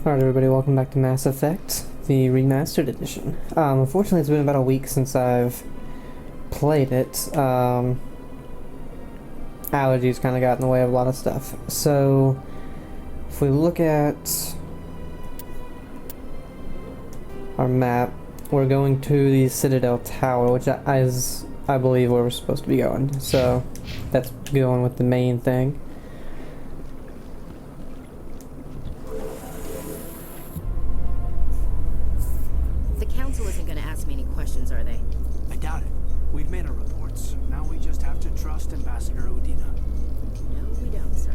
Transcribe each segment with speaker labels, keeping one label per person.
Speaker 1: Alright everybody, welcome back to Mass Effect, the Remastered Edition. Unfortunately it's been about a week since I've played it. Allergies kind of got in the way of a lot of stuff. So, if we look at our map, we're going to the Citadel Tower, which is, I believe, where we're supposed to be going. So, that's going with the main thing.
Speaker 2: The Council isn't going to ask me any questions, are they?
Speaker 3: I doubt it. We've made our reports. Now we just have to trust Ambassador Udina.
Speaker 2: No, we don't, sir.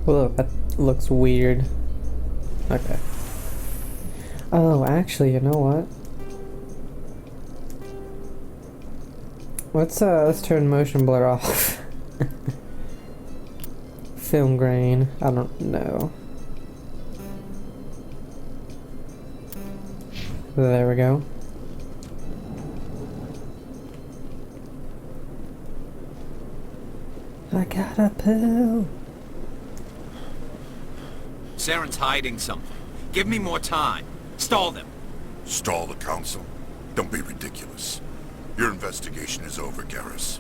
Speaker 1: Whoa, that looks weird. Okay. Oh, actually, you know what? Let's turn motion blur off. Film grain, I don't know. There we go. I gotta poo.
Speaker 4: Saren's hiding something. Give me more time. Stall them.
Speaker 5: Stall the Council? Don't be ridiculous. Your investigation is over, Garrus.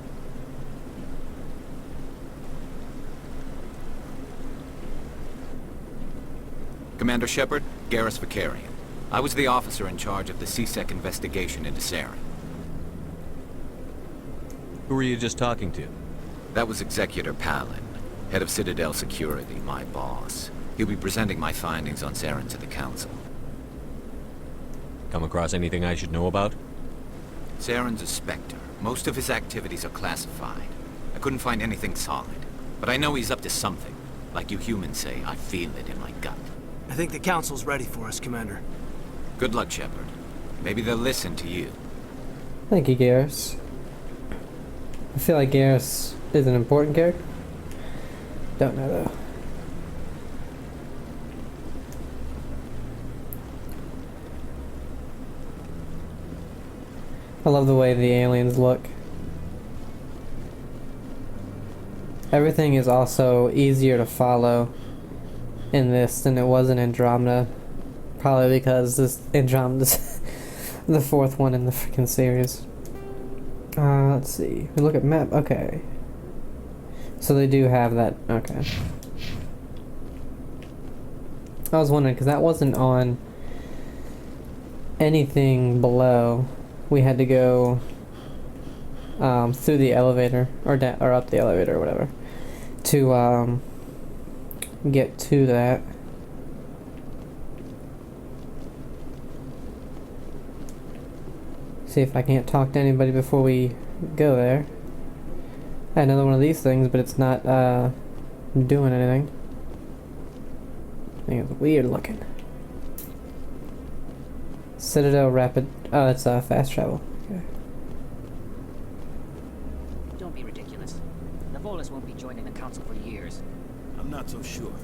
Speaker 4: Commander Shepard, Garrus Vicarian. I was the officer in charge of the C-Sec investigation into Saren.
Speaker 6: Who were you just talking to?
Speaker 4: That was Executor Palin, head of Citadel Security, my boss. He'll be presenting my findings on Saren to the Council.
Speaker 6: Come across anything I should know about?
Speaker 4: Saren's a Spectre. Most of his activities are classified. I couldn't find anything solid. But I know he's up to something. Like you humans say, I feel it in my gut.
Speaker 3: I think the Council's ready for us, Commander.
Speaker 4: Good luck, Shepard. Maybe they'll listen to you.
Speaker 1: Thank you, Garrus. I feel like Garrus is an important character. Don't know though. I love the way the aliens look. Everything is also easier to follow in this than it was in Andromeda. Probably because this Andromeda's the fourth one in the freaking series. Let's see. We look at map. Okay. So they do have that. Okay. I was wondering because that wasn't on anything below. We had to go through the elevator or up the elevator or whatever to get to that. See if I can't talk to anybody before we go there. I had another one of these things, but it's not doing anything. I think it's weird looking. Citadel Rapid. Oh, that's fast travel. Okay.
Speaker 7: Don't be ridiculous. The Volus won't be joining the Council for years.
Speaker 8: I'm not so sure.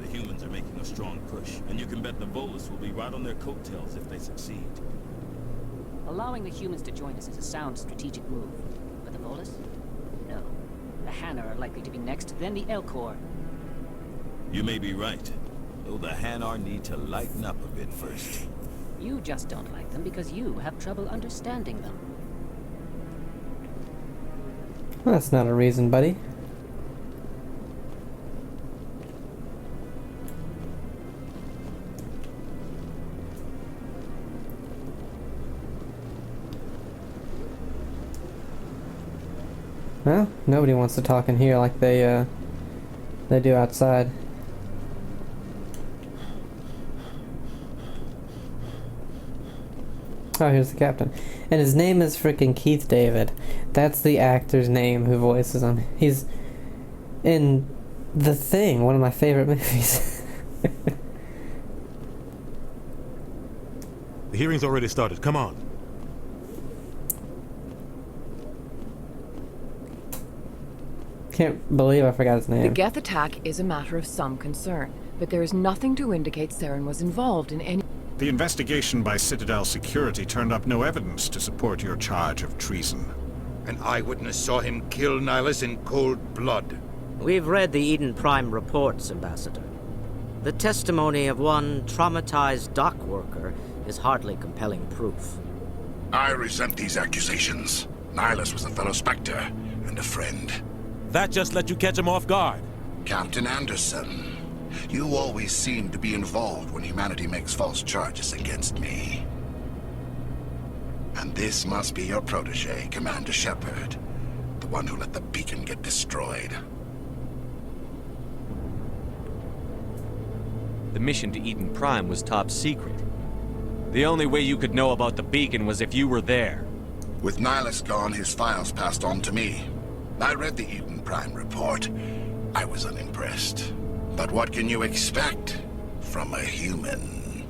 Speaker 8: The humans are making a strong push, and you can bet the Volus will be right on their coattails if they succeed.
Speaker 7: Allowing the humans to join us is a sound strategic move. But the Volus? No. The Hanna are likely to be next, then the Elcor.
Speaker 8: You may be right, though the Hanar need to lighten up a bit first.
Speaker 7: You just don't like them because you have trouble understanding them.
Speaker 1: Well, that's not a reason, buddy. Well, nobody wants to talk in here like they do outside. Oh, here's the captain. And his name is freaking Keith David. That's the actor's name who voices him. He's in The Thing, one of my favorite movies.
Speaker 9: The hearing's already started. Come on.
Speaker 1: Can't believe I forgot his name.
Speaker 10: The Geth attack is a matter of some concern, but there is nothing to indicate Saren was involved in any...
Speaker 11: The investigation by Citadel Security turned up no evidence to support your charge of treason.
Speaker 5: An eyewitness saw him kill Nihilus in cold blood.
Speaker 9: We've read the Eden Prime reports, Ambassador. The testimony of one traumatized dock worker is hardly compelling proof.
Speaker 5: I resent these accusations. Nihilus was a fellow Spectre and a friend.
Speaker 8: That just let you catch him off guard.
Speaker 5: Captain Anderson, you always seem to be involved when humanity makes false charges against me. And this must be your protege, Commander Shepard, the one who let the beacon get destroyed.
Speaker 6: The mission to Eden Prime was top secret. The only way you could know about the beacon was if you were there.
Speaker 5: With Nihilus gone, his files passed on to me. I read the Eden Prime report. I was unimpressed. But what can you expect from a human?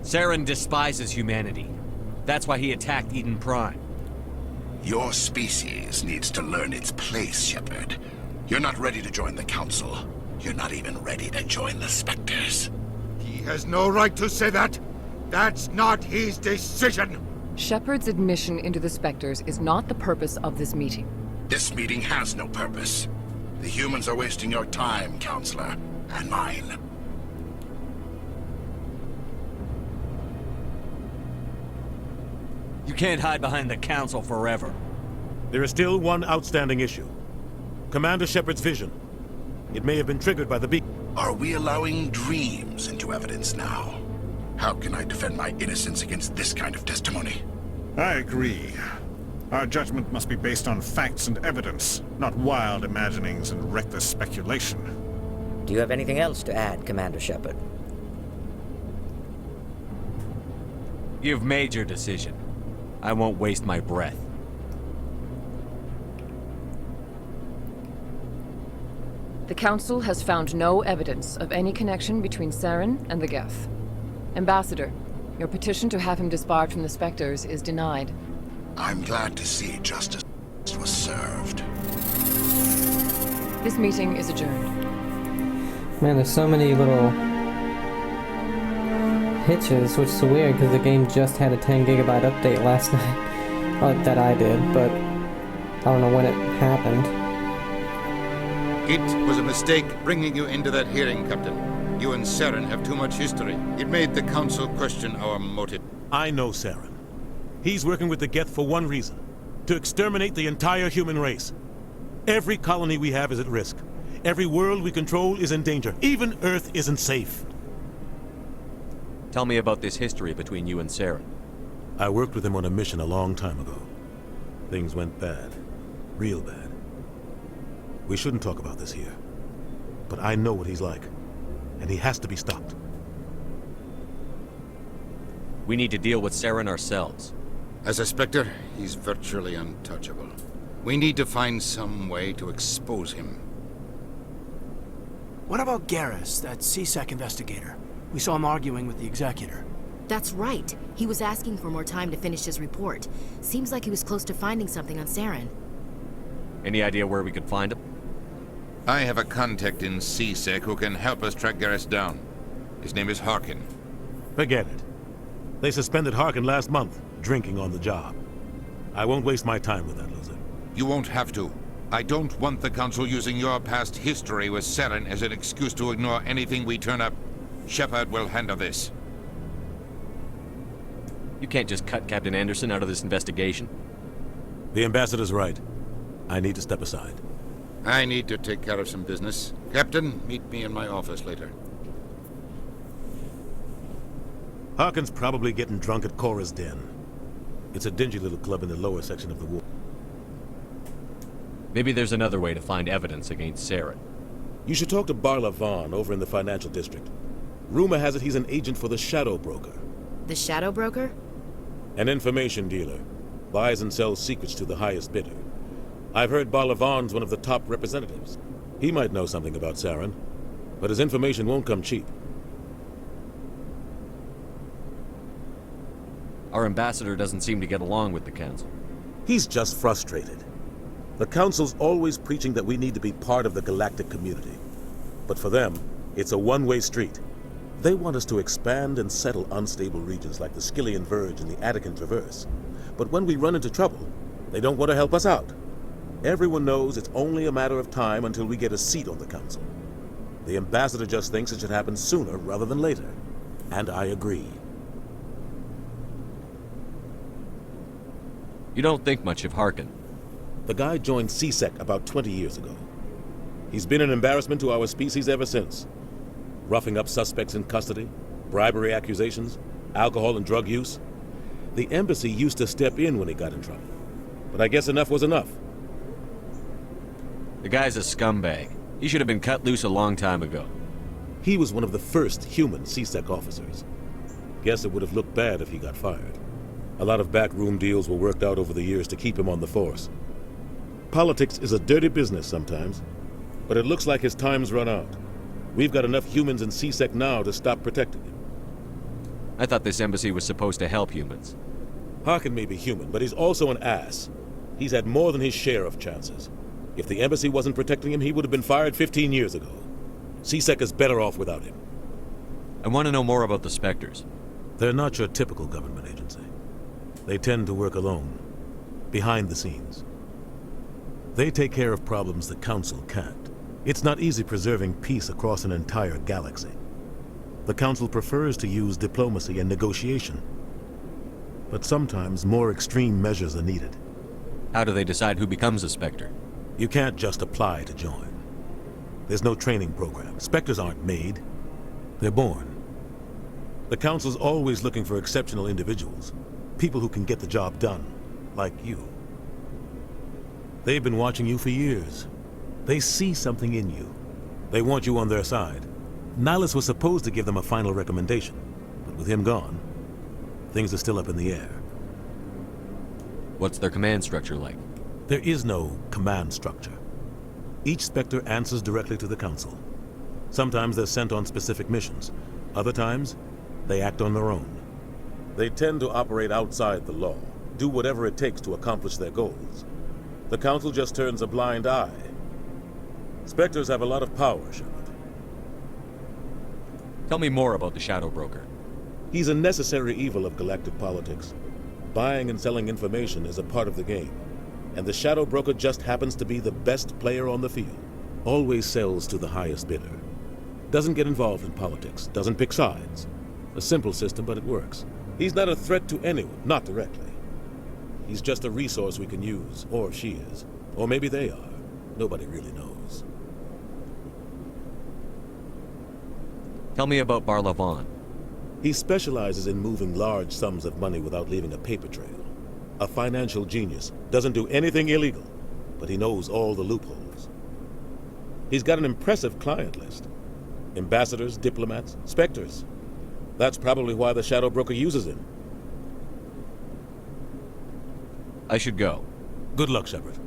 Speaker 6: Saren despises humanity. That's why he attacked Eden Prime.
Speaker 5: Your species needs to learn its place, Shepard. You're not ready to join the Council. You're not even ready to join the Spectres.
Speaker 12: He has no right to say that. That's not his decision.
Speaker 10: Shepard's admission into the Spectres is not the purpose of this meeting.
Speaker 5: This meeting has no purpose. The humans are wasting your time, Counselor, and mine.
Speaker 6: You can't hide behind the Council forever.
Speaker 8: There is still one outstanding issue. Commander Shepard's vision. It may have been triggered by the beacon.
Speaker 5: Are we allowing dreams into evidence now? How can I defend my innocence against this kind of testimony?
Speaker 11: I agree. Our judgment must be based on facts and evidence, not wild imaginings and reckless speculation.
Speaker 9: Do you have anything else to add, Commander Shepard?
Speaker 6: You've made your decision. I won't waste my breath.
Speaker 10: The Council has found no evidence of any connection between Saren and the Geth. Ambassador, your petition to have him disbarred from the Spectres is denied.
Speaker 5: I'm glad to see justice was served.
Speaker 10: This meeting is adjourned.
Speaker 1: Man, there's so many little hitches, which is weird because the game just had a 10 gigabyte update last night. That I did, but I don't know when it happened.
Speaker 13: It was a mistake bringing you into that hearing, Captain. You and Saren have too much history. It made the Council question our motive.
Speaker 8: I know Saren. He's working with the Geth for one reason. To exterminate the entire human race. Every colony we have is at risk. Every world we control is in danger. Even Earth isn't safe.
Speaker 6: Tell me about this history between you and Saren.
Speaker 8: I worked with him on a mission a long time ago. Things went bad. Real bad. We shouldn't talk about this here. But I know what he's like. And he has to be stopped.
Speaker 6: We need to deal with Saren ourselves.
Speaker 13: As a Spectre, he's virtually untouchable. We need to find some way to expose him.
Speaker 3: What about Garrus, that CSEC investigator? We saw him arguing with the Executor.
Speaker 2: That's right. He was asking for more time to finish his report. Seems like he was close to finding something on Saren.
Speaker 6: Any idea where we could find him?
Speaker 13: I have a contact in CSEC who can help us track Garrus down. His name is Harkin.
Speaker 8: Forget it. They suspended Harkin last month, drinking on the job. I won't waste my time with that loser.
Speaker 13: You won't have to. I don't want the Council using your past history with Saren as an excuse to ignore anything we turn up. Shepard will handle this.
Speaker 6: You can't just cut Captain Anderson out of this investigation.
Speaker 8: The Ambassador's right. I need to step aside.
Speaker 13: I need to take care of some business. Captain, meet me in my office later.
Speaker 8: Harkin's probably getting drunk at Cora's Den. It's a dingy little club in the lower section of the wall.
Speaker 6: Maybe there's another way to find evidence against Saren.
Speaker 8: You should talk to Barla Vaughn over in the financial district. Rumor has it he's an agent for the Shadow Broker.
Speaker 2: The Shadow Broker?
Speaker 8: An information dealer. Buys and sells secrets to the highest bidder. I've heard Barla Vaughn's one of the top representatives. He might know something about Saren, but his information won't come cheap.
Speaker 6: Our ambassador doesn't seem to get along with the Council.
Speaker 8: He's just frustrated. The Council's always preaching that we need to be part of the galactic community. But for them, it's a one-way street. They want us to expand and settle unstable regions like the Skillian Verge and the Attican Traverse. But when we run into trouble, they don't want to help us out. Everyone knows it's only a matter of time until we get a seat on the Council. The ambassador just thinks it should happen sooner rather than later. And I agree.
Speaker 6: You don't think much of Harkin.
Speaker 8: The guy joined CSEC about 20 years ago. He's been an embarrassment to our species ever since. Roughing up suspects in custody, bribery accusations, alcohol and drug use. The embassy used to step in when he got in trouble. But I guess enough was enough.
Speaker 6: The guy's a scumbag. He should have been cut loose a long time ago.
Speaker 8: He was one of the first human CSEC officers. Guess it would have looked bad if he got fired. A lot of backroom deals were worked out over the years to keep him on the force. Politics is a dirty business sometimes, but it looks like his time's run out. We've got enough humans in CSEC now to stop protecting him.
Speaker 6: I thought this embassy was supposed to help humans.
Speaker 8: Harkin may be human, but he's also an ass. He's had more than his share of chances. If the embassy wasn't protecting him, he would have been fired 15 years ago. CSEC is better off without him.
Speaker 6: I want to know more about the Spectres.
Speaker 8: They're not your typical government agency. They tend to work alone, behind the scenes. They take care of problems the Council can't. It's not easy preserving peace across an entire galaxy. The Council prefers to use diplomacy and negotiation. But sometimes more extreme measures are needed.
Speaker 6: How do they decide who becomes a Spectre?
Speaker 8: You can't just apply to join. There's no training program. Spectres aren't made. They're born. The Council's always looking for exceptional individuals. People who can get the job done, like you. They've been watching you for years. They see something in you. They want you on their side. Nihilus was supposed to give them a final recommendation, but with him gone, things are still up in the air.
Speaker 6: What's their command structure like?
Speaker 8: There is no command structure. Each Spectre answers directly to the Council. Sometimes they're sent on specific missions. Other times, they act on their own. They tend to operate outside the law, do whatever it takes to accomplish their goals. The Council just turns a blind eye. Spectres have a lot of power, Shepard.
Speaker 6: Tell me more about the Shadow Broker.
Speaker 8: He's a necessary evil of galactic politics. Buying and selling information is a part of the game. And the Shadow Broker just happens to be the best player on the field. Always sells to the highest bidder. Doesn't get involved in politics, doesn't pick sides. A simple system, but it works. He's not a threat to anyone, not directly. He's just a resource we can use, or she is. Or maybe they are. Nobody really knows.
Speaker 6: Tell me about Barlavon.
Speaker 8: He specializes in moving large sums of money without leaving a paper trail. A financial genius. Doesn't do anything illegal, but he knows all the loopholes. He's got an impressive client list. Ambassadors, diplomats, Spectres. That's probably why the Shadow Broker uses him.
Speaker 6: I should go.
Speaker 8: Good luck, Shepard.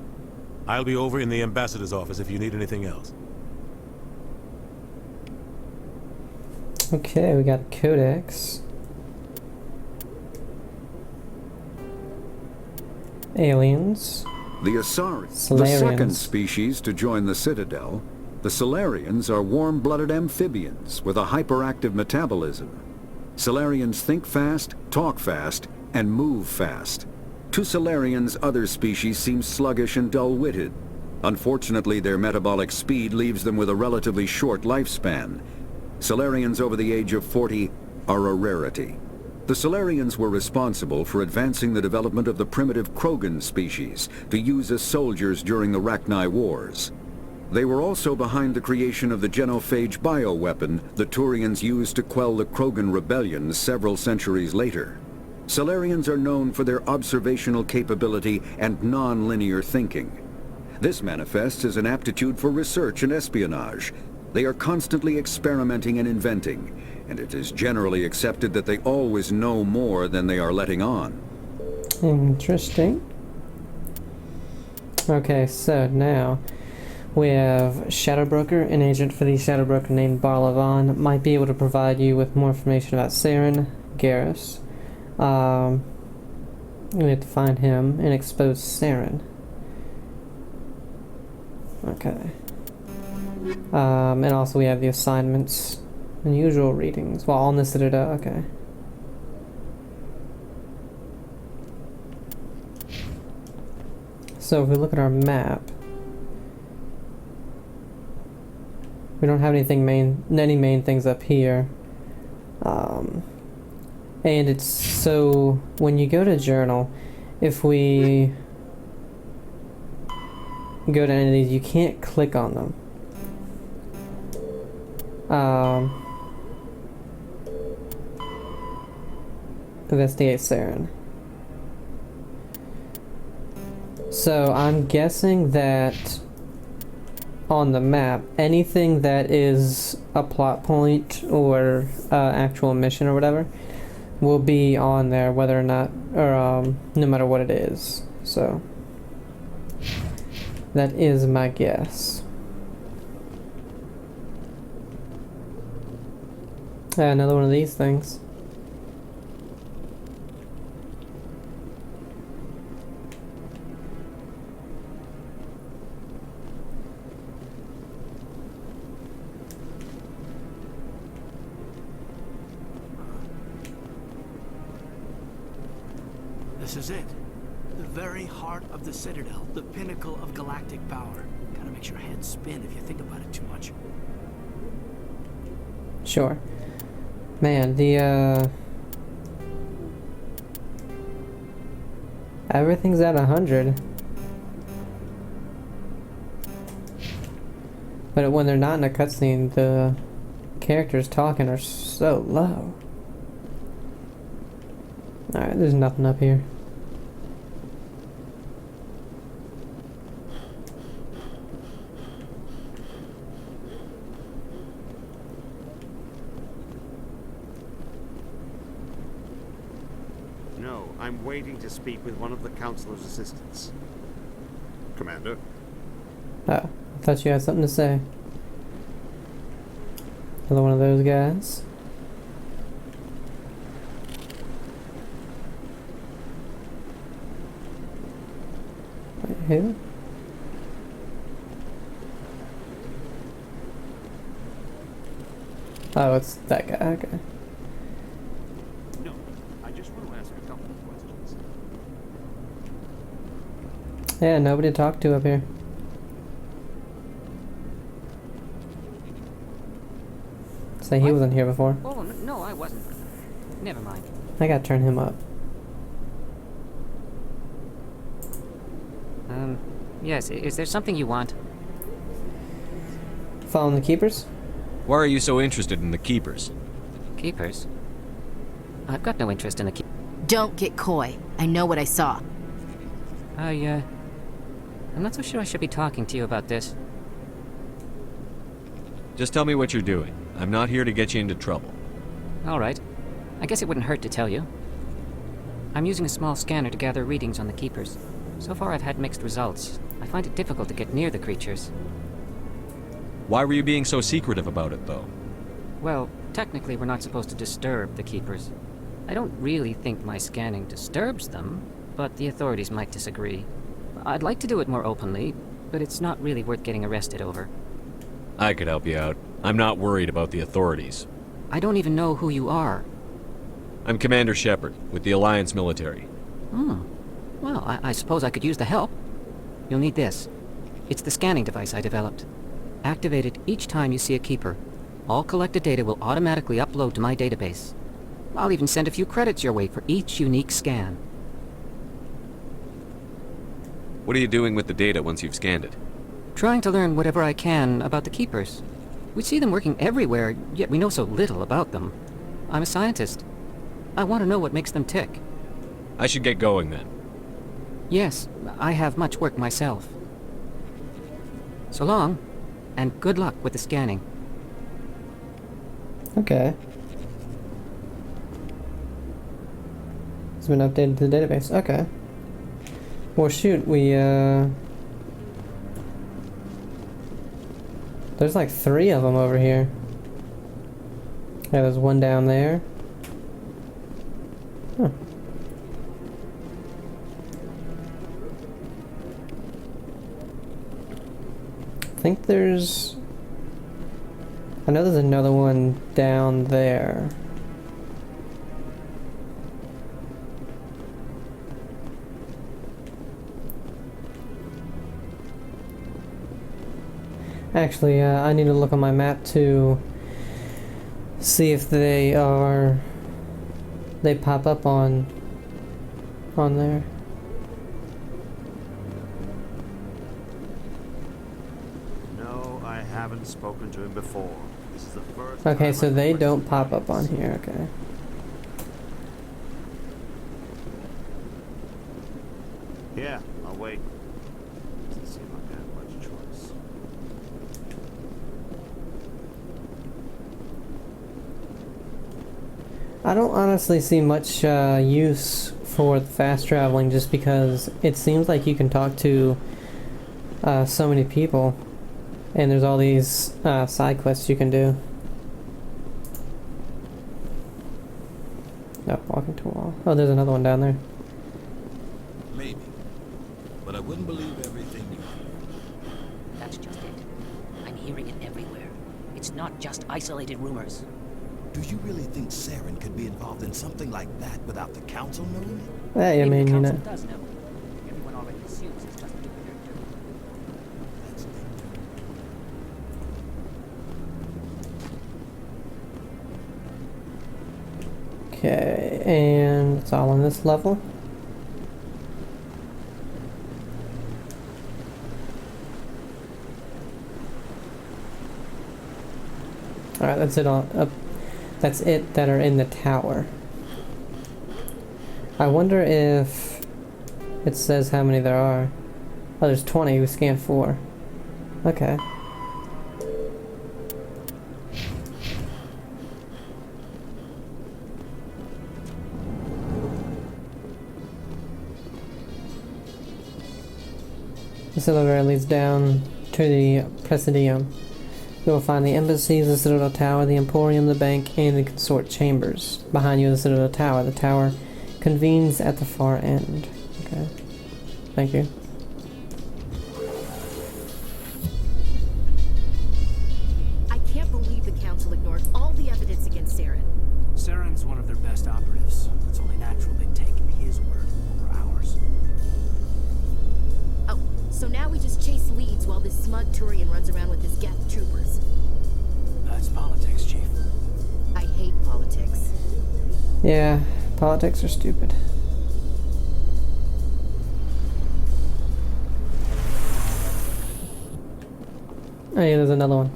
Speaker 8: I'll be over in the ambassador's office if you need anything else.
Speaker 1: Okay, we got Codex. Aliens.
Speaker 14: The Solarians, the
Speaker 1: Solarians.
Speaker 14: second species to join the Citadel. The Solarians are warm-blooded amphibians with a hyperactive metabolism. Solarians think fast, talk fast, and move fast. To Solarians, other species seem sluggish and dull-witted. Unfortunately, their metabolic speed leaves them with a relatively short lifespan. Solarians over the age of 40 are a rarity. The Solarians were responsible for advancing the development of the primitive Krogan species to use as soldiers during the Rachni Wars. They were also behind the creation of the genophage bioweapon the Turians used to quell the Krogan rebellion several centuries later. Solarians are known for their observational capability and non-linear thinking. This manifests as an aptitude for research and espionage. They are constantly experimenting and inventing, and it is generally accepted that they always know more than they are letting on.
Speaker 1: Interesting. Okay, so now we have Shadow Broker, an agent for the Shadow Broker named Barlavon. Might be able to provide you with more information about Saren, Garrus. We have to find him and expose Saren. Okay. And also we have the assignments, unusual readings. Well, on the Citadel, okay. So if we look at our map, we don't have any main things up here. And it's so when you go to journal, if we go to any of these, you can't click on them. Investigate Saren. So I'm guessing that on the map, anything that is a plot point or actual mission or whatever will be on there, whether or not, or no matter what it is. So that is my guess. Another one of these things.
Speaker 3: This is it. The very heart of the Citadel, the pinnacle of galactic power. Kinda makes your head spin if you think about it too much.
Speaker 1: Sure. Man, the everything's at 100. But when they're not in a cutscene, the characters talking are so low. Alright, there's nothing up here.
Speaker 15: No, I'm waiting to speak with one of the Counselor's assistants.
Speaker 11: Commander?
Speaker 1: Oh, I thought you had something to say. Another one of those guys. Wait, who? Oh, it's that guy, okay.
Speaker 15: No, I just want to ask a couple of questions.
Speaker 1: Yeah, nobody to talk to up here. Say he wasn't here before.
Speaker 7: Oh, no, I wasn't. Never mind.
Speaker 1: I gotta turn him up.
Speaker 7: Yes, is there something you want?
Speaker 1: Following the Keepers?
Speaker 6: Why are you so interested in the Keepers?
Speaker 7: Keepers? I've got no interest in the Keepers.
Speaker 2: Don't get coy. I know what I saw.
Speaker 7: I'm not so sure I should be talking to you about this.
Speaker 6: Just tell me what you're doing. I'm not here to get you into trouble.
Speaker 7: Alright. I guess it wouldn't hurt to tell you. I'm using a small scanner to gather readings on the Keepers. So far I've had mixed results. I find it difficult to get near the creatures.
Speaker 6: Why were you being so secretive about it, though?
Speaker 7: Well, technically we're not supposed to disturb the Keepers. I don't really think my scanning disturbs them, but the authorities might disagree. I'd like to do it more openly, but it's not really worth getting arrested over.
Speaker 6: I could help you out. I'm not worried about the authorities.
Speaker 7: I don't even know who you are.
Speaker 6: I'm Commander Shepard, with the Alliance military.
Speaker 7: Well, I suppose I could use the help. You'll need this. It's the scanning device I developed. Activate it each time you see a Keeper. All collected data will automatically upload to my database. I'll even send a few credits your way for each unique scan.
Speaker 6: What are you doing with the data once you've scanned it?
Speaker 7: Trying to learn whatever I can about the Keepers. We see them working everywhere, yet we know so little about them. I'm a scientist. I want to know what makes them tick.
Speaker 6: I should get going then.
Speaker 7: Yes, I have much work myself. So long, and good luck with the scanning.
Speaker 1: Okay. It's been updated to the database. Okay. Well, shoot, there's like 3 of them over here. Yeah, there's one down there. Huh. I think there's... I know there's another one down there. Actually, I need to look on my map to see if they pop up on there.
Speaker 15: No, I haven't spoken to him before. This is the first
Speaker 1: Okay,
Speaker 15: time
Speaker 1: so
Speaker 15: I've
Speaker 1: they
Speaker 15: ever
Speaker 1: don't
Speaker 15: seen
Speaker 1: pop up
Speaker 15: him.
Speaker 1: on here, okay.
Speaker 15: Yeah, I'll wait. Doesn't seem like I have much choice.
Speaker 1: I don't honestly see much use for the fast traveling just because it seems like you can talk to so many people and there's all these side quests you can do. Oh, walking to a wall. Oh, there's another one down there.
Speaker 16: Maybe. But I wouldn't believe everything you hear.
Speaker 17: That's just it. I'm hearing it everywhere. It's not just isolated rumors.
Speaker 16: Do you really think Saren could be involved in something like that without the Council knowing it?
Speaker 1: Hey, I mean,
Speaker 17: the
Speaker 1: you
Speaker 17: Council
Speaker 1: know.
Speaker 17: does know. Everyone already assumes it's just doing their duty.
Speaker 16: That's
Speaker 1: Okay, and it's all on this level. Alright, that's it on that's it that are in the tower. I wonder if it says how many there are. Oh, there's 20, we scanned 4. Okay. This elevator leads down to the Presidium. You will find the embassies, the Citadel Tower, the Emporium, the bank, and the consort chambers. Behind you, the Citadel Tower. The tower convenes at the far end. Okay. Thank you.
Speaker 2: I can't believe the Council ignored all the evidence against Saren.
Speaker 3: Saren's one of their best operatives. It's only natural they'd take his word over ours.
Speaker 2: Oh, so now we just chase leads while this smug Turian runs around with his Geth troopers.
Speaker 3: That's politics, Chief.
Speaker 2: I hate politics.
Speaker 1: Yeah, politics are stupid. Oh yeah, there's another one.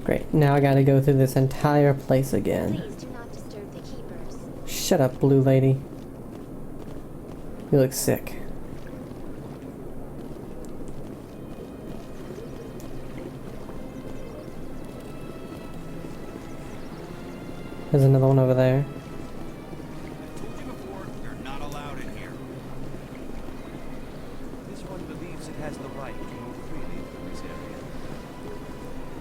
Speaker 1: Great, now I gotta go through this entire place again.
Speaker 18: Please do not disturb the keepers.
Speaker 1: Shut up, blue lady. You look sick. There's another one over there.
Speaker 16: I told you before, you're not allowed in here.
Speaker 6: This one believes it has the right to move freely through this area.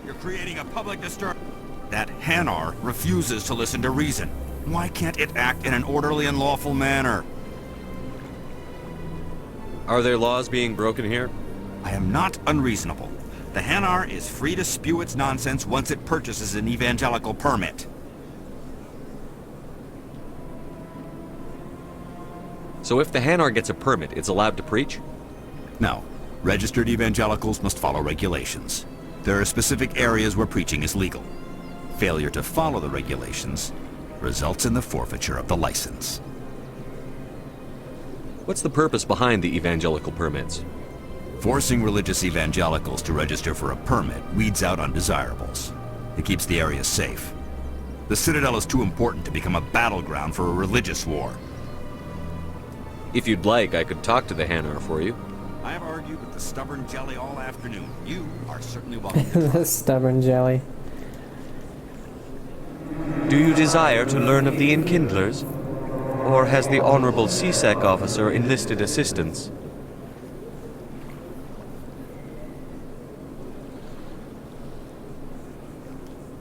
Speaker 19: You're creating a public disturbance. That Hanar refuses to listen to reason. Why can't it act in an orderly and lawful manner?
Speaker 6: Are there laws being broken here?
Speaker 19: I am not unreasonable. The Hanar is free to spew its nonsense once it purchases an evangelical permit.
Speaker 6: So if the Hanar gets a permit, it's allowed to preach?
Speaker 19: No. Registered evangelicals must follow regulations. There are specific areas where preaching is legal. Failure to follow the regulations results in the forfeiture of the license.
Speaker 6: What's the purpose behind the evangelical permits?
Speaker 19: Forcing religious evangelicals to register for a permit weeds out undesirables. It keeps the area safe. The Citadel is too important to become a battleground for a religious war.
Speaker 6: If you'd like, I could talk to the Hanar for you.
Speaker 19: I have argued with the stubborn jelly all afternoon. You are certainly welcome to
Speaker 1: The stubborn jelly.
Speaker 6: Do you desire to learn of the Enkindlers? Or has the Honorable CSEC officer enlisted assistance?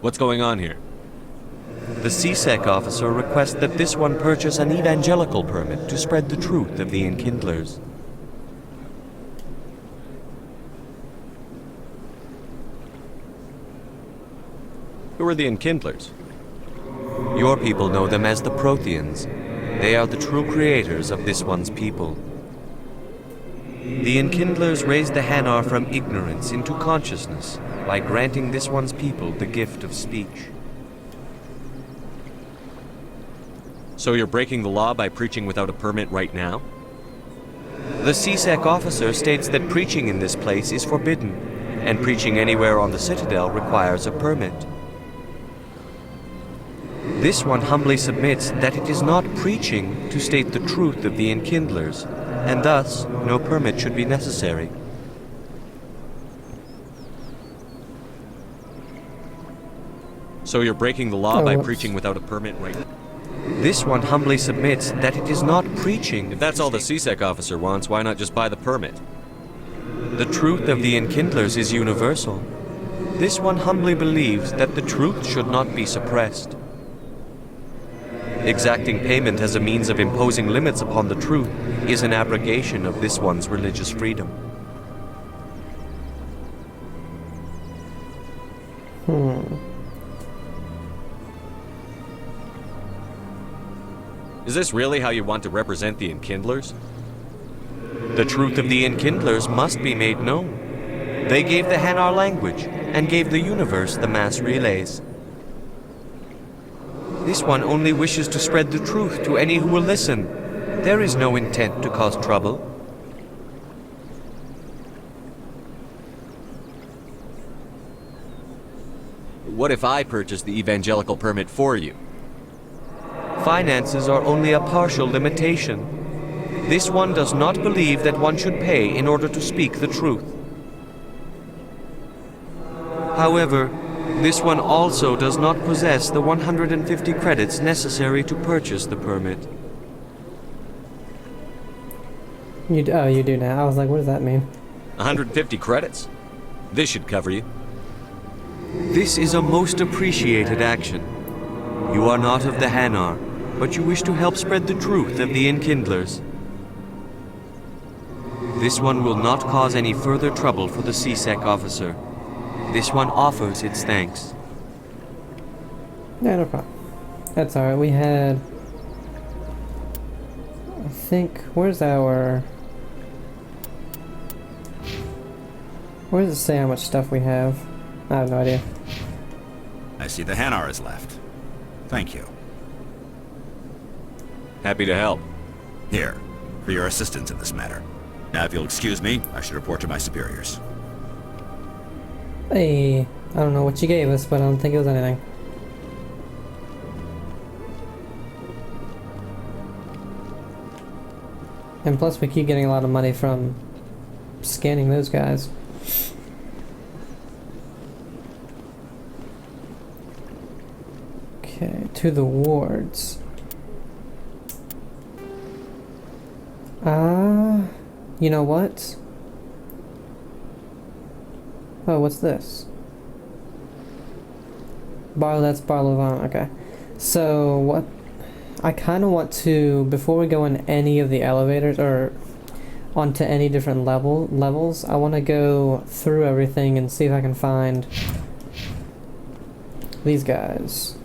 Speaker 6: What's going on here? The CSEC officer requests that this one purchase an evangelical permit to spread the truth of the Enkindlers. Who are the Enkindlers? Your people know them as the Protheans. They are the true creators of this one's people. The Enkindlers raised the Hanar from ignorance into consciousness by granting this one's people the gift of speech. So you're breaking the law by preaching without a permit right now? The CSEC officer states that preaching in this place is forbidden, and preaching anywhere on the Citadel requires a permit. This one humbly submits that it is not preaching to state the truth of the Enkindlers, and thus no permit should be necessary. So you're breaking the law by preaching without a permit right now? This one humbly submits that it is not preaching. If that's all the CSEC officer wants, why not just buy the permit? The truth of the Enkindlers is universal. This one humbly believes that the truth should not be suppressed. Exacting payment as a means of imposing limits upon the truth is an abrogation of this one's religious freedom. Is this really how you want to represent the Enkindlers? The truth of the Enkindlers must be made known. They gave the Hanar language, and gave the universe the mass relays. This one only wishes to spread the truth to any who will listen. There is no intent to cause trouble. What if I purchase the Evangelical Permit for you? Finances are only a partial limitation. This one does not believe that one should pay in order to speak the truth. However, this one also does not possess the 150 credits necessary to purchase the permit.
Speaker 1: You do now. I was like, what does that mean?
Speaker 6: 150 credits? This should cover you. This is a most appreciated action. You are not of the Hanar, but you wish to help spread the truth of the Enkindlers. This one will not cause any further trouble for the CSEC officer. This one offers its thanks.
Speaker 1: Yeah, no problem. That's alright. We had... I think... Where's our... Where does it say how much stuff we have? I have no idea.
Speaker 19: I see the Hanar is left. Thank you.
Speaker 6: Happy to help.
Speaker 19: Here, for your assistance in this matter. Now, if you'll excuse me, I should report to my superiors.
Speaker 1: Hey, I don't know what you gave us, but I don't think it was anything. And plus we keep getting a lot of money from scanning those guys. Okay, to the wards. You know what? Oh, what's this? That's Barlovan, okay. So, what... I kind of want to, before we go in any of the elevators, or onto any different levels, I want to go through everything and see if I can find these guys.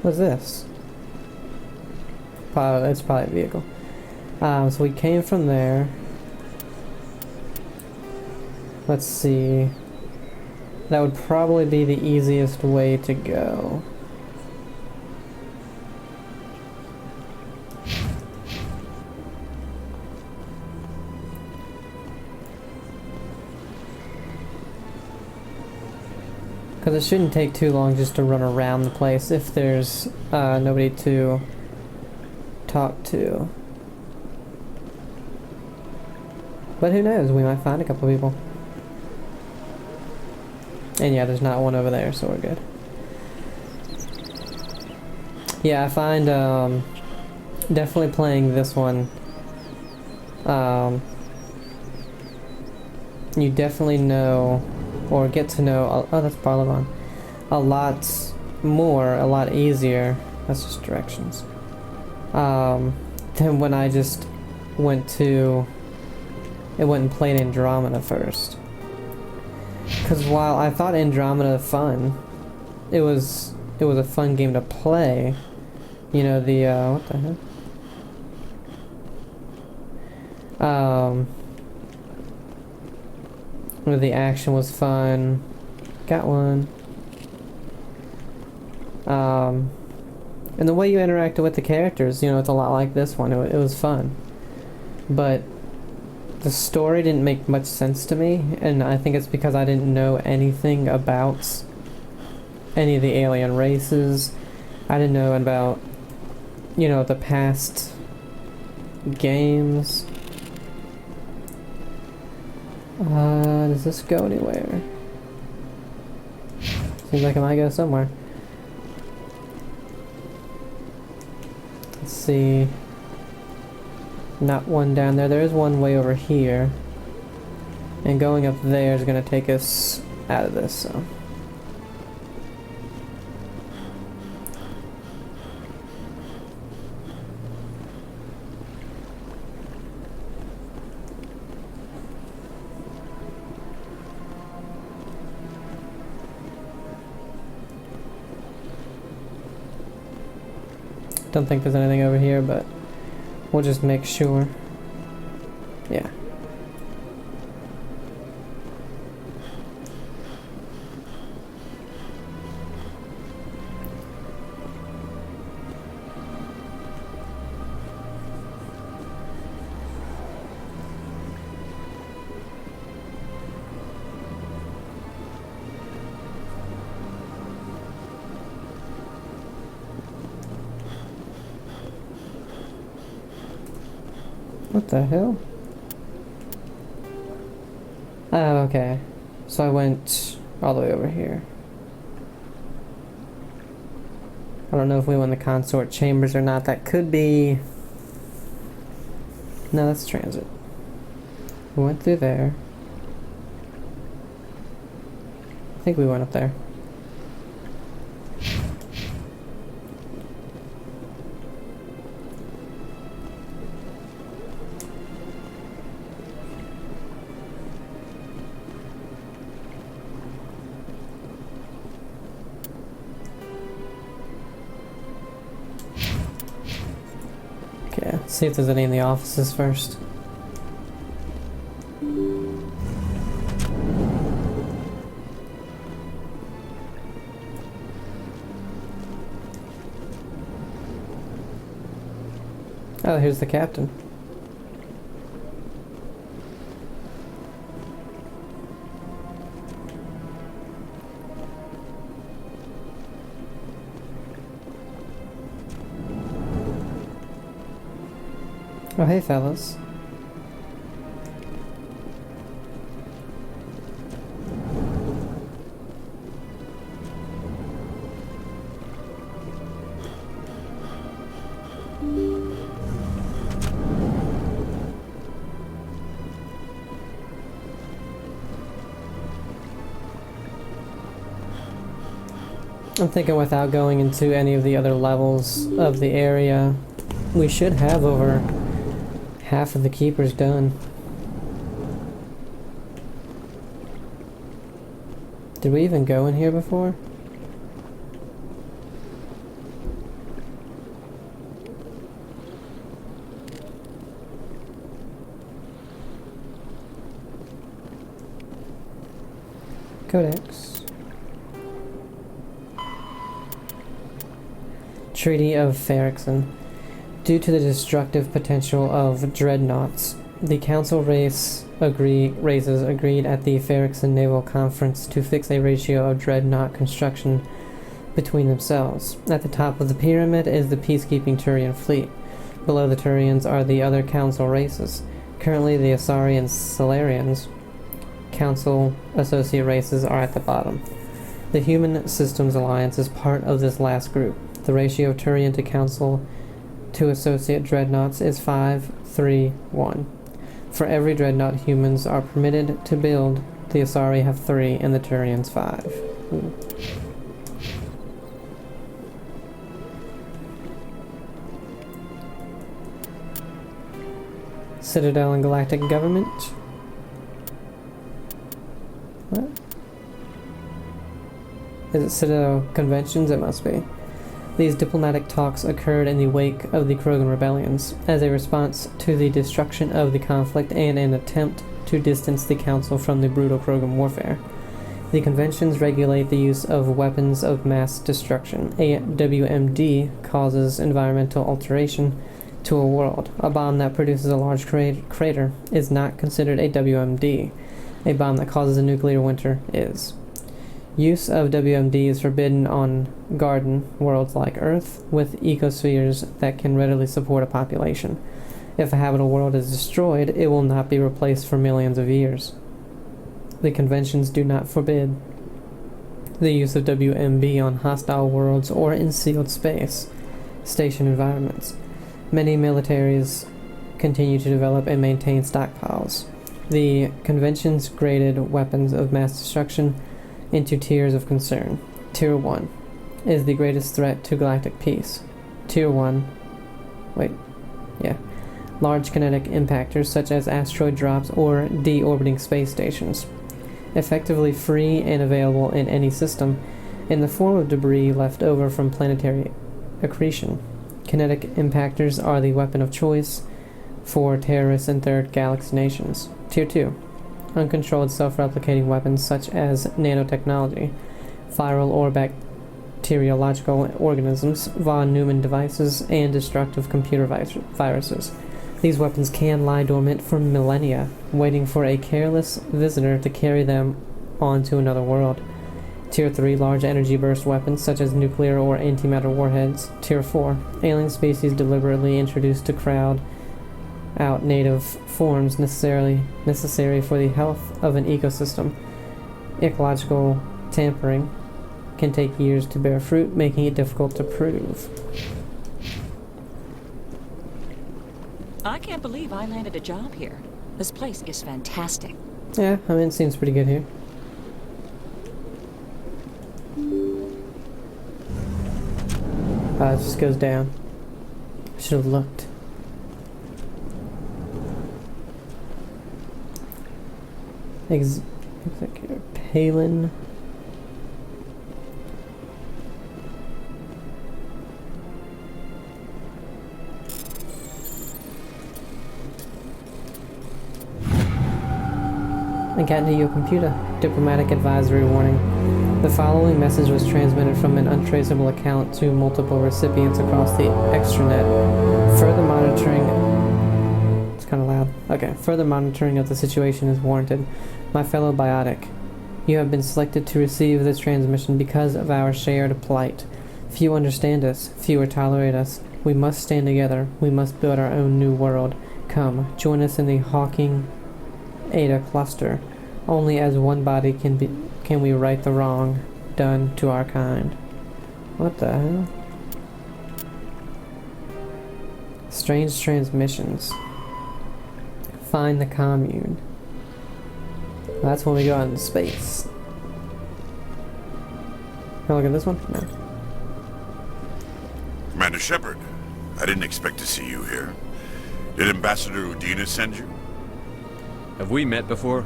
Speaker 1: What's this? It's probably a vehicle. So we came from there. Let's see. That would probably be the easiest way to go. Because it shouldn't take too long just to run around the place if there's nobody to talk to. But who knows, we might find a couple people. And yeah, there's not one over there, so we're good. Yeah, I find definitely playing this one, you definitely know, or get to know, oh that's Barlovan, a lot more, a lot easier, that's just directions, than when I just went and played Andromeda first. Because while I thought Andromeda fun, it was a fun game to play. You know, the what the heck? The action was fun. Got one. And the way you interacted with the characters, you know, it's a lot like this one. It was fun. But the story didn't make much sense to me, and I think it's because I didn't know anything about any of the alien races. I didn't know about, you know, the past games. Does this go anywhere? Seems like it might go somewhere. Let's see. Not one down there. There is one way over here. And going up there is going to take us out of this, so. Don't think there's anything over here, but we'll just make sure. Yeah. What the hell? Oh, okay. So I went all the way over here. I don't know if we went in the consort chambers or not. That could be... No, that's transit. We went through there. I think we went up there. See if there's any in the offices first. Oh, here's the captain. Oh, hey, fellas. I'm thinking without going into any of the other levels of the area, we should have over half of the keepers done. Did we even go in here before? Codex. Treaty of Ferrixon. Due to the destructive potential of dreadnoughts, the Council races agreed at the Ferrixon Naval Conference to fix a ratio of dreadnought construction between themselves. At the top of the pyramid is the peacekeeping Turian fleet. Below the Turians are the other Council races. Currently, the Asari Solarians, Council associate races, are at the bottom. The Human Systems Alliance is part of this last group. The ratio of Turian to Council to associate dreadnoughts is 5-3-1. For every dreadnought humans are permitted to build, the Asari have 3 and the Turians 5. Citadel and Galactic Government. What? Is it Citadel Conventions? It must be. These diplomatic talks occurred in the wake of the Krogan rebellions, as a response to the destruction of the conflict and an attempt to distance the Council from the brutal Krogan warfare. The conventions regulate the use of weapons of mass destruction. A WMD causes environmental alteration to a world. A bomb that produces a large crater is not considered a WMD. A bomb that causes a nuclear winter is. Use of WMD is forbidden on garden worlds like Earth, with ecospheres that can readily support a population. If a habitable world is destroyed, it will not be replaced for millions of years. The conventions do not forbid the use of WMB on hostile worlds or in sealed space station environments. Many militaries continue to develop and maintain stockpiles. The conventions graded weapons of mass destruction into tiers of concern. Tier 1 is the greatest threat to galactic peace. Tier 1... Large kinetic impactors such as asteroid drops or deorbiting space stations. Effectively free and available in any system, in the form of debris left over from planetary accretion. Kinetic impactors are the weapon of choice for terrorists in third galaxy nations. Tier 2. Uncontrolled self-replicating weapons such as nanotechnology, viral or bacteriological organisms, von Neumann devices, and destructive computer viruses. These weapons can lie dormant for millennia, waiting for a careless visitor to carry them onto another world. Tier 3. Large energy burst weapons such as nuclear or antimatter warheads. Tier 4. Alien species deliberately introduced to crowd out native forms necessary for the health of an ecosystem. Ecological tampering can take years to bear fruit, making it difficult to prove.
Speaker 17: I can't believe I landed a job here. This place is fantastic.
Speaker 1: Yeah, I mean, it seems pretty good here. It just goes down. Should have looked. Executor Palin. I got into your computer. Diplomatic advisory warning. The following message was transmitted from an untraceable account to multiple recipients across the extranet. Further monitoring... It's kind of loud. Okay. Further monitoring of the situation is warranted. My fellow biotic, you have been selected to receive this transmission because of our shared plight. Few understand us. Fewer tolerate us. We must stand together. We must build our own new world. Come, join us in the Hawking Ada cluster. Only as one body can we right the wrong done to our kind. What the hell? Strange transmissions. Find the commune. That's when we go out into space. Can I look at this one? No.
Speaker 20: Commander Shepard, I didn't expect to see you here. Did Ambassador Udina send you?
Speaker 6: Have we met before?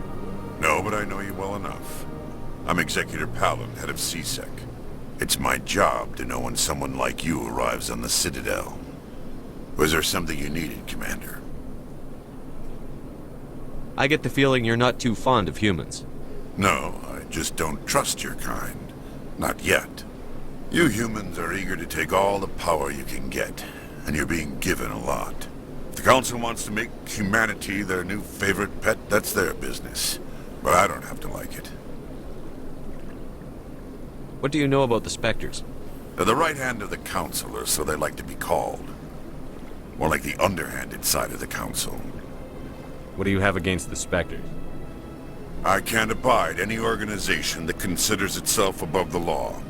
Speaker 20: No, but I know you well enough. I'm Executor Palin, head of CSEC. It's my job to know when someone like you arrives on the Citadel. Was there something you needed, Commander?
Speaker 6: I get the feeling you're not too fond of humans.
Speaker 20: No, I just don't trust your kind. Not yet. You humans are eager to take all the power you can get, and you're being given a lot. If the Council wants to make humanity their new favorite pet, that's their business. But I don't have to like it.
Speaker 6: What do you know about the Spectres?
Speaker 20: They're the right hand of the Council, or so they like to be called. More like the underhanded side of the Council.
Speaker 6: What do you have against the Spectres?
Speaker 20: I can't abide any organization that considers itself above the law.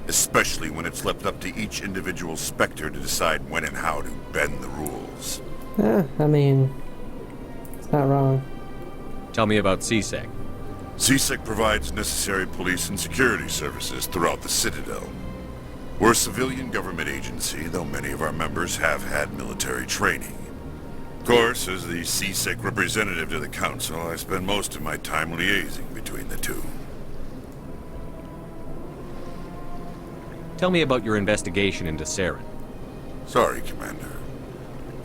Speaker 20: Especially when it's left up to each individual Spectre to decide when and how to bend the rules.
Speaker 1: I mean, it's not wrong.
Speaker 6: Tell me about CSEC.
Speaker 20: CSEC provides necessary police and security services throughout the Citadel. We're a civilian government agency, though many of our members have had military training. Of course, as the CSEC representative to the Council, I spend most of my time liaising between the two.
Speaker 6: Tell me about your investigation into Saren.
Speaker 20: Sorry, Commander.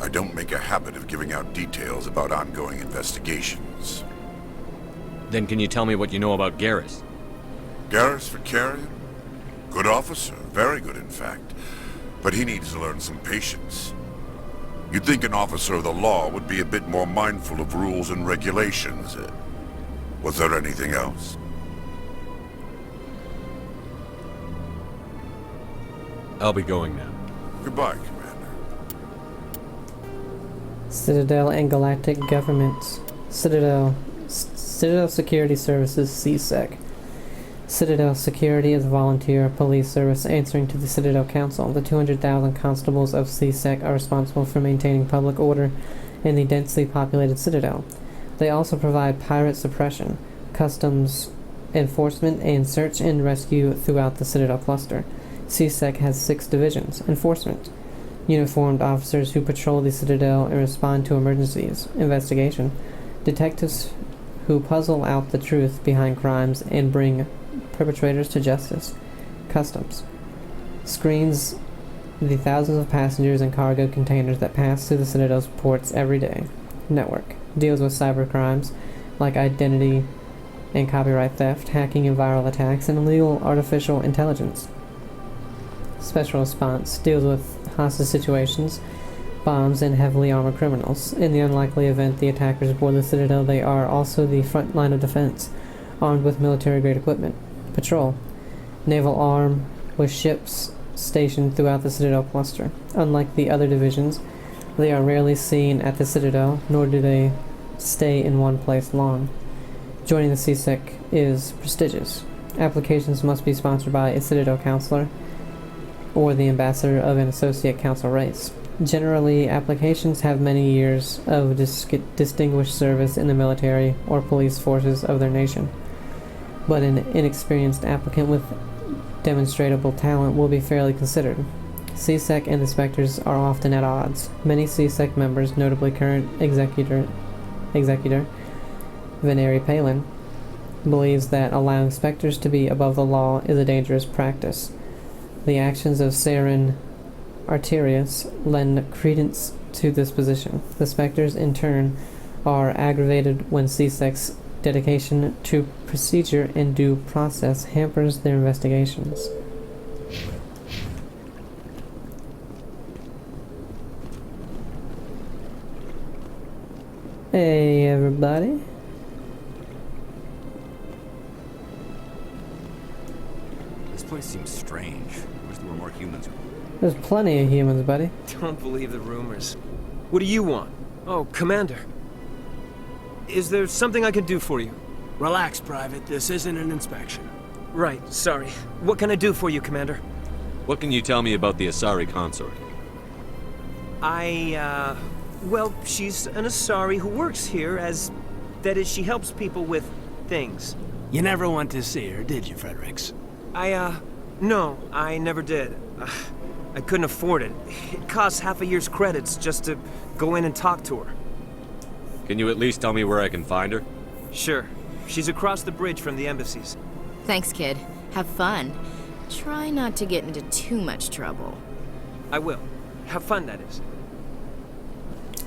Speaker 20: I don't make a habit of giving out details about ongoing investigations.
Speaker 6: Then can you tell me what you know about Garrus?
Speaker 20: Garrus Vicarian? Good officer, very good in fact. But he needs to learn some patience. You'd think an officer of the law would be a bit more mindful of rules and regulations. Was there anything else?
Speaker 6: I'll be going now.
Speaker 20: Goodbye, Commander.
Speaker 1: Citadel and Galactic Governments. Citadel Security Services, CSEC. Citadel Security is a volunteer police service answering to the Citadel Council. The 200,000 constables of CSEC are responsible for maintaining public order in the densely populated Citadel. They also provide pirate suppression, customs enforcement, and search and rescue throughout the Citadel cluster. CSEC has 6 divisions. Enforcement. Uniformed officers who patrol the Citadel and respond to emergencies. Investigation. Detectives who puzzle out the truth behind crimes and bring perpetrators to justice. Customs. Screens the thousands of passengers and cargo containers that pass through the Citadel's ports every day. Network. Deals with cyber crimes like identity and copyright theft, hacking and viral attacks, and illegal artificial intelligence. Special Response. Deals with hostage situations, bombs, and heavily armored criminals. In the unlikely event the attackers board the Citadel, they are also the front line of defense, armed with military-grade equipment. Patrol. Naval arm with ships stationed throughout the Citadel cluster. Unlike the other divisions, they are rarely seen at the Citadel, nor do they stay in one place long. Joining the CSEC is prestigious. Applications must be sponsored by a Citadel counselor or the ambassador of an associate council race. Generally, applications have many years of distinguished service in the military or police forces of their nation, but an inexperienced applicant with demonstrable talent will be fairly considered. CSEC and the Spectres are often at odds. Many CSEC members, notably current executor Veneri Palin, believes that allowing Spectres to be above the law is a dangerous practice. The actions of Saren Arterius lend credence to this position. The Spectres, in turn, are aggravated when CSEC's dedication to procedure and due process hampers their investigations. Hey, everybody.
Speaker 21: This place seems strange. I wish there were more humans.
Speaker 1: There's plenty of humans, buddy.
Speaker 22: Don't believe the rumors. What do you want? Oh, Commander. Is there something I can do for you?
Speaker 3: Relax, Private. This isn't an inspection.
Speaker 22: Right, sorry. What can I do for you, Commander?
Speaker 6: What can you tell me about the Asari consort?
Speaker 22: Well, she's an Asari who works here as... That is, she helps people with things.
Speaker 3: You never went to see her, did you, Fredericks?
Speaker 22: No, I never did. I couldn't afford it. It costs half a year's credits just to go in and talk to her.
Speaker 6: Can you at least tell me where I can find her?
Speaker 22: Sure. She's across the bridge from the embassies.
Speaker 2: Thanks, kid. Have fun. Try not to get into too much trouble.
Speaker 22: I will. Have fun, that is.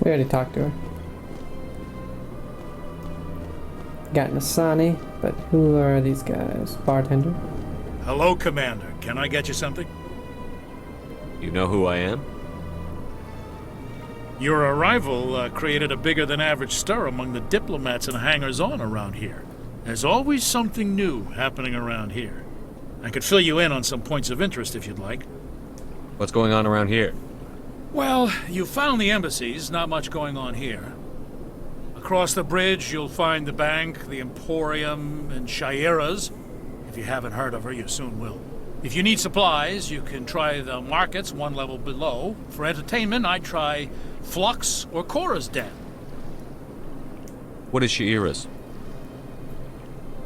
Speaker 1: We already talked to her. Got Nasani, but who are these guys? Bartender?
Speaker 23: Hello, Commander. Can I get you something?
Speaker 6: You know who I am?
Speaker 23: Your arrival created a bigger-than-average stir among the diplomats and hangers-on around here. There's always something new happening around here. I could fill you in on some points of interest if you'd like.
Speaker 6: What's going on around here?
Speaker 23: Well, you found the embassies, not much going on here. Across the bridge, you'll find the bank, the Emporium, and Shaira's. If you haven't heard of her, you soon will. If you need supplies, you can try the markets one level below. For entertainment, I'd try Flux or Cora's Den.
Speaker 6: What is Shaira's?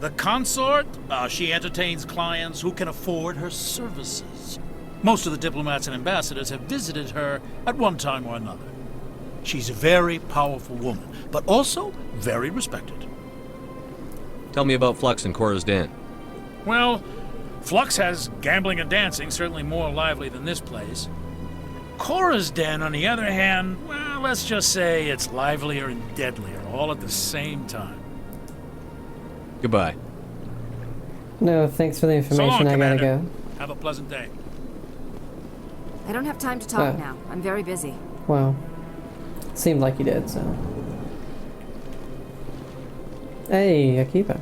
Speaker 23: The consort? She entertains clients who can afford her services. Most of the diplomats and ambassadors have visited her at one time or another. She's a very powerful woman, but also very respected.
Speaker 6: Tell me about Flux and Cora's Den.
Speaker 23: Well, Flux has gambling and dancing, certainly more lively than this place. Cora's den, on the other hand, well, let's just say it's livelier and deadlier, all at the same time.
Speaker 6: Goodbye.
Speaker 1: No, thanks for the information.
Speaker 23: So long,
Speaker 1: I gotta
Speaker 23: Commander.
Speaker 1: go.
Speaker 23: Have a pleasant day.
Speaker 2: I don't have time to talk now. I'm very busy.
Speaker 1: Well, seemed like you did, so. Hey, a keeper.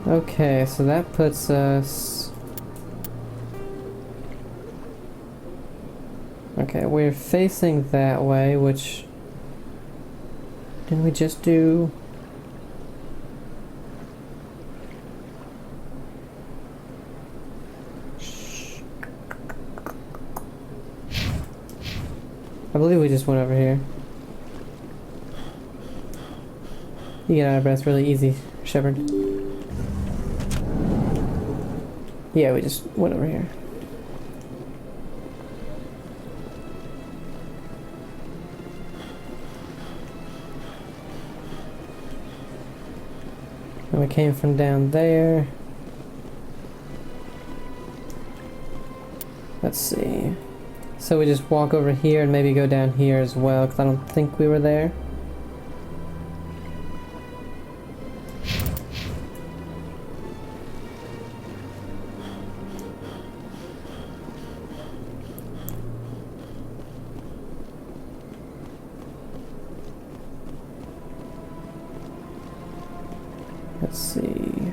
Speaker 1: Okay, so that puts us... Okay, we're facing that way, which... Didn't we just do... I believe we just went over here. You get out of breath really easy, Shepard. Yeah, we just went over here. And we came from down there. Let's see. So we just walk over here and maybe go down here as well, because I don't think we were there. Let's see.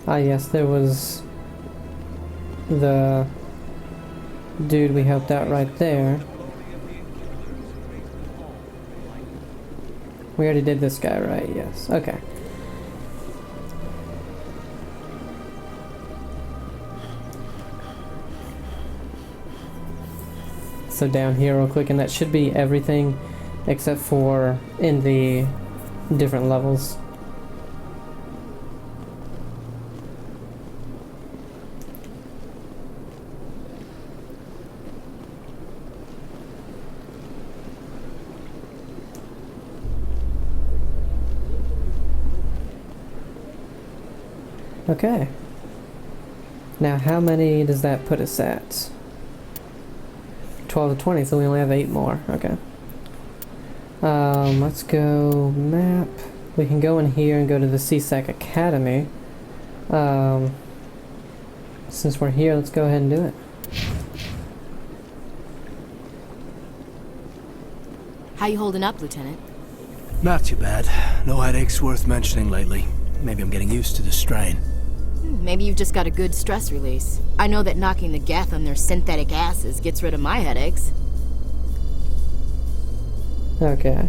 Speaker 1: Ah, yes, there was the dude we helped out right there. We already did this guy, right? Yes. Okay. So down here real quick, and that should be everything except for in the different levels. Okay. Now how many does that put us at? 12 to 20, so we only have 8 more. Okay. Let's go map. We can go in here and go to the CSEC Academy. Since we're here, let's go ahead and do it.
Speaker 2: How you holding up, Lieutenant?
Speaker 3: Not too bad. No headaches worth mentioning lately. Maybe I'm getting used to the strain.
Speaker 2: Maybe you've just got a good stress release. I know that knocking the Geth on their synthetic asses gets rid of my headaches.
Speaker 1: Okay.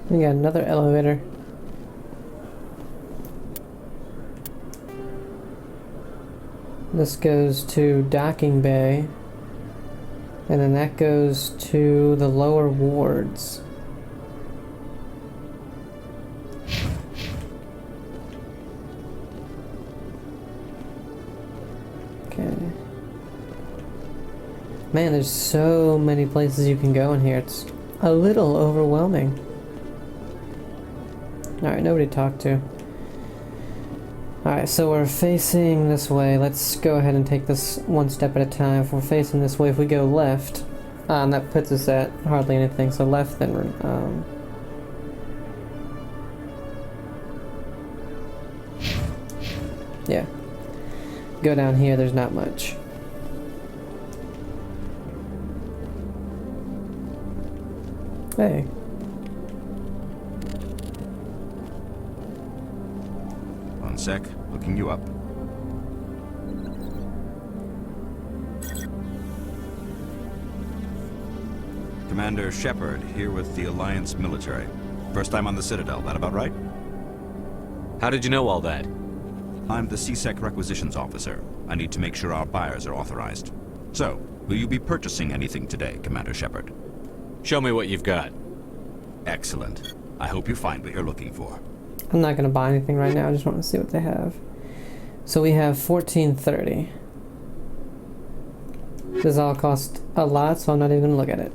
Speaker 1: We got another elevator. This goes to docking bay, and then that goes to the lower wards. Okay. Man, there's so many places you can go in here. It's a little overwhelming. Alright, nobody to talk to. Alright, so we're facing this way. Let's go ahead and take this one step at a time. If we're facing this way, if we go left, that puts us at hardly anything. So left, then yeah. Go down here, there's not much. Hey.
Speaker 19: One sec, looking you up. Commander Shepard, here with the Alliance military. First time on the Citadel, that about right?
Speaker 6: How did you know all that?
Speaker 19: I'm the CSEC requisitions officer. I need to make sure our buyers are authorized. So, will you be purchasing anything today, Commander Shepard?
Speaker 6: Show me what you've got.
Speaker 19: Excellent. I hope you find what you're looking for.
Speaker 1: I'm not gonna buy anything right now, I just want to see what they have. So we have 1430. This all cost a lot, so I'm not even gonna look at it.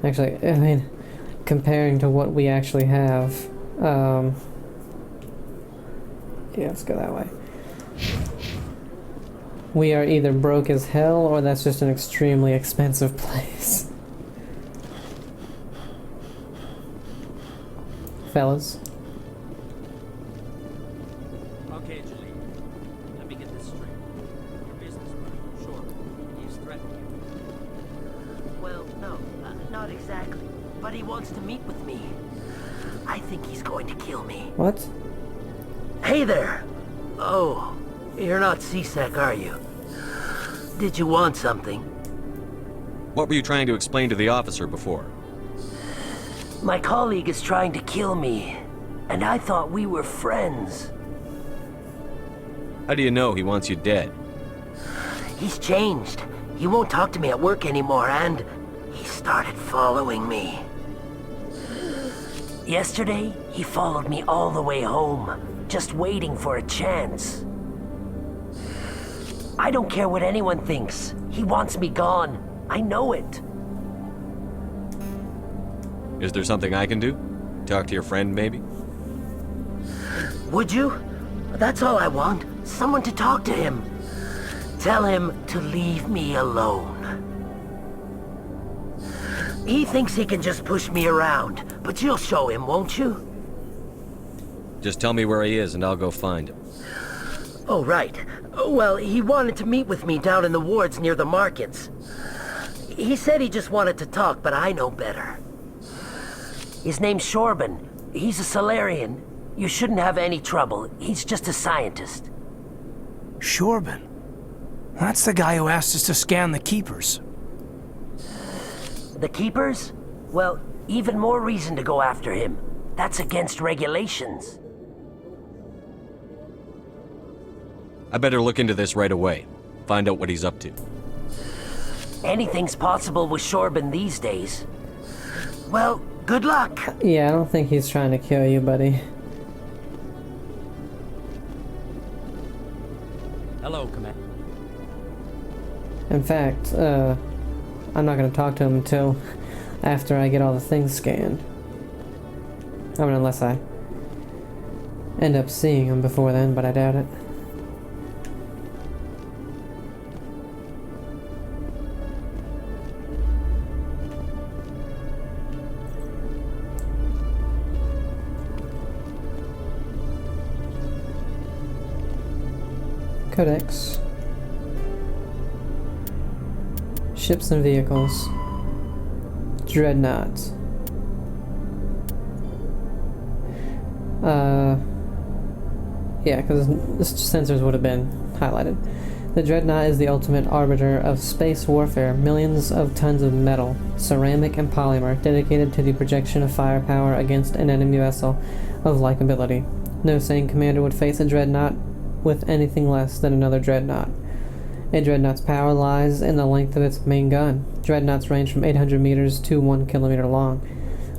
Speaker 1: Actually, I mean, comparing to what we actually have, yeah, let's go that way. We are either broke as hell, or that's just an extremely expensive place. Fellas.
Speaker 4: Okay, Julie. Let me get this straight. Your business partner, sure, he's threatening you.
Speaker 9: Well, no, not exactly. But he wants to meet with me. I think he's going to kill me.
Speaker 1: What?
Speaker 9: Hey there! Oh, you're not CSEC, are you? Did you want something?
Speaker 6: What were you trying to explain to the officer before?
Speaker 9: My colleague is trying to kill me, and I thought we were friends.
Speaker 6: How do you know he wants you dead?
Speaker 9: He's changed. He won't talk to me at work anymore, and he started following me. Yesterday, he followed me all the way home, just waiting for a chance. I don't care what anyone thinks. He wants me gone. I know it.
Speaker 6: Is there something I can do? Talk to your friend, maybe?
Speaker 9: Would you? That's all I want. Someone to talk to him. Tell him to leave me alone. He thinks he can just push me around, but you'll show him, won't you?
Speaker 6: Just tell me where he is and I'll go find him.
Speaker 9: Oh, right. Well, he wanted to meet with me down in the wards near the markets. He said he just wanted to talk, but I know better. His name's Shorban. He's a Solarian. You shouldn't have any trouble. He's just a scientist.
Speaker 3: Shorban? That's the guy who asked us to scan the Keepers.
Speaker 9: The Keepers? Well, even more reason to go after him. That's against regulations.
Speaker 6: I better look into this right away. Find out what he's up to.
Speaker 9: Anything's possible with Shorban these days. Well, good luck.
Speaker 1: Yeah, I don't think he's trying to kill you, buddy.
Speaker 4: Hello, Commander.
Speaker 1: In fact, I'm not going to talk to him until after I get all the things scanned. I mean, unless I end up seeing him before then, but I doubt it. Codex. Ships and vehicles. Dreadnought. Yeah, because the sensors would have been highlighted. The Dreadnought is the ultimate arbiter of space warfare. Millions of tons of metal, ceramic, and polymer dedicated to the projection of firepower against an enemy vessel of like ability. No sane commander would face a Dreadnought with anything less than another Dreadnought. A Dreadnought's power lies in the length of its main gun. Dreadnoughts range from 800 meters to 1 kilometer long,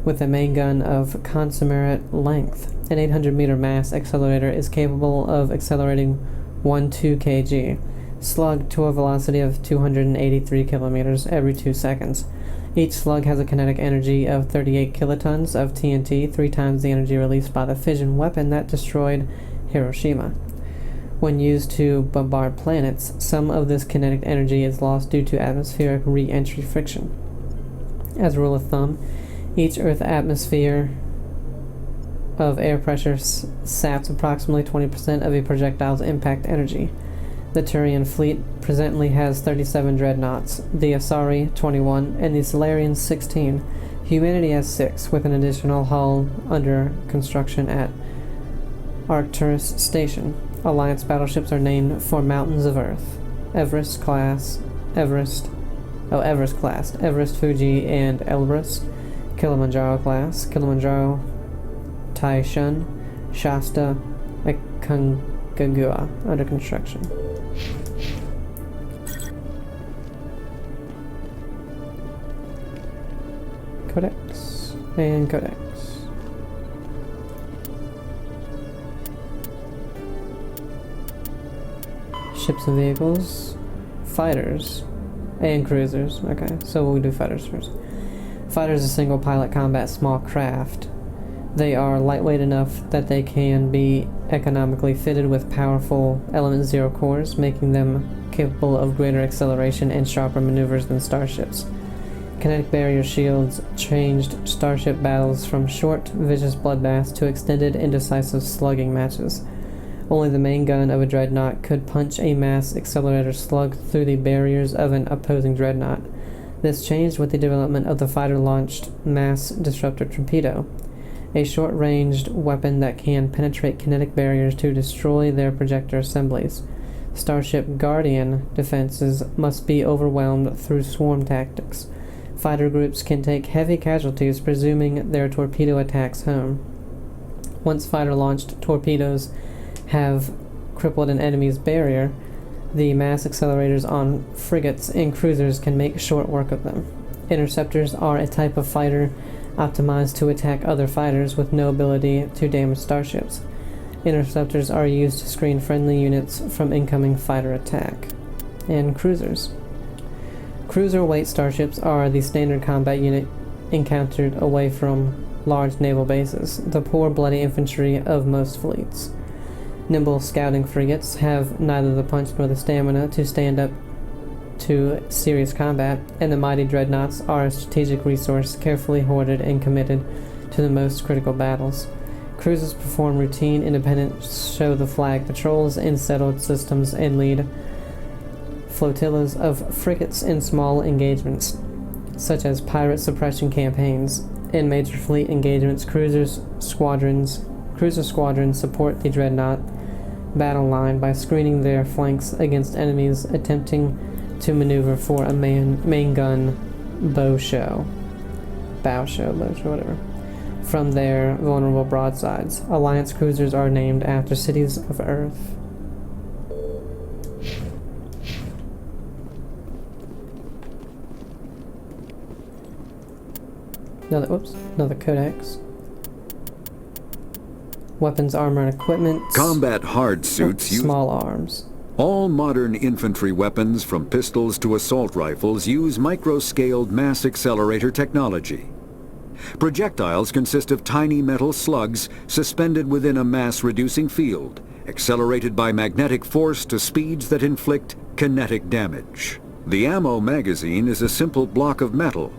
Speaker 1: with a main gun of consummate length. An 800 meter mass accelerator is capable of accelerating 12 kg, slug to a velocity of 283 kilometers every 2 seconds. Each slug has a kinetic energy of 38 kilotons of TNT, 3 times the energy released by the fission weapon that destroyed Hiroshima. When used to bombard planets, some of this kinetic energy is lost due to atmospheric re-entry friction. As a rule of thumb, each Earth atmosphere of air pressure saps approximately 20% of a projectile's impact energy. The Turian fleet presently has 37 dreadnoughts, the Asari 21, and the Solarians 16. Humanity has 6, with an additional hull under construction at Arcturus Station. Alliance battleships are named for mountains of Earth. Everest, Fuji, and Elbrus. Kilimanjaro class, Kilimanjaro, Taishan, Shasta, Aconcagua, under construction. Codex and Codex. Ships and vehicles, fighters, and cruisers. Okay, so we'll do fighters first. Fighters are single pilot combat small craft. They are lightweight enough that they can be economically fitted with powerful Element 0 cores, making them capable of greater acceleration and sharper maneuvers than starships. Kinetic barrier shields changed starship battles from short, vicious bloodbaths to extended, indecisive slugging matches. Only the main gun of a dreadnought could punch a mass accelerator slug through the barriers of an opposing dreadnought. This changed with the development of the fighter-launched mass disruptor torpedo, a short-ranged weapon that can penetrate kinetic barriers to destroy their projector assemblies. Starship Guardian defenses must be overwhelmed through swarm tactics. Fighter groups can take heavy casualties, presuming their torpedo attacks home. Once fighter-launched torpedoes have crippled an enemy's barrier, the mass accelerators on frigates and cruisers can make short work of them. Interceptors are a type of fighter optimized to attack other fighters with no ability to damage starships. Interceptors are used to screen friendly units from incoming fighter attack. And cruisers. Cruiser-weight starships are the standard combat unit encountered away from large naval bases, the poor bloody infantry of most fleets. Nimble scouting frigates have neither the punch nor the stamina to stand up to serious combat, and the mighty dreadnoughts are a strategic resource carefully hoarded and committed to the most critical battles. Cruisers perform routine, independent, show-the-flag patrols in settled systems and lead flotillas of frigates in small engagements, such as pirate suppression campaigns. In major fleet engagements, cruiser squadrons support the dreadnought battle line by screening their flanks against enemies attempting to maneuver for a main gun bow show, whatever, from their vulnerable broadsides. Alliance cruisers are named after cities of Earth. Another codex. Weapons, armor, and equipment.
Speaker 14: Combat hard suits use
Speaker 1: small arms.
Speaker 14: All modern infantry weapons, from pistols to assault rifles, use micro-scaled mass accelerator technology. Projectiles consist of tiny metal slugs suspended within a mass-reducing field, accelerated by magnetic force to speeds that inflict kinetic damage. The ammo magazine is a simple block of metal.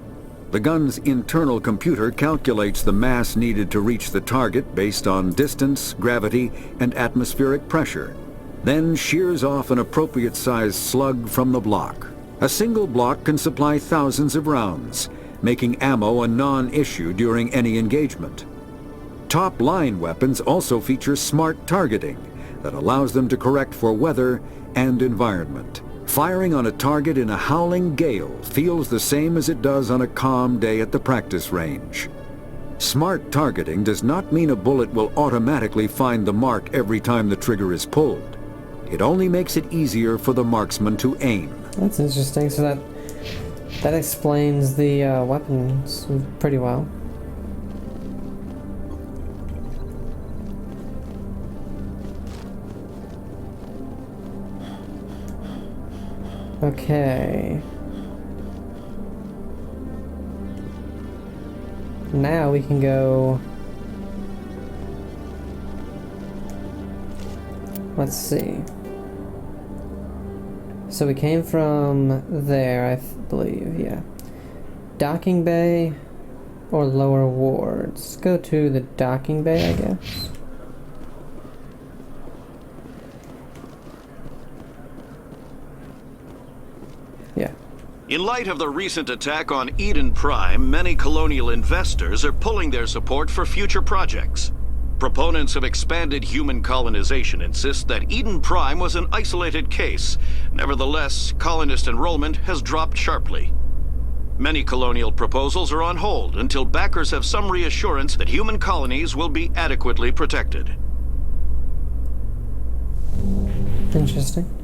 Speaker 14: The gun's internal computer calculates the mass needed to reach the target based on distance, gravity, and atmospheric pressure, then shears off an appropriate-sized slug from the block. A single block can supply thousands of rounds, making ammo a non-issue during any engagement. Top-line weapons also feature smart targeting that allows them to correct for weather and environment. Firing on a target in a howling gale feels the same as it does on a calm day at the practice range. Smart targeting does not mean a bullet will automatically find the mark every time the trigger is pulled. It only makes it easier for the marksman to aim.
Speaker 1: That's interesting. So that explains the weapons pretty well. Okay. Now we can go... Let's see. So we came from there, I believe, yeah. Docking bay or lower wards? Let's go to the docking bay, I guess. Yeah.
Speaker 5: In light of the recent attack on Eden Prime, many colonial investors are pulling their support for future projects. Proponents of expanded human colonization insist that Eden Prime was an isolated case. Nevertheless, colonist enrollment has dropped sharply. Many colonial proposals are on hold until backers have some reassurance that human colonies will be adequately protected.
Speaker 1: Interesting.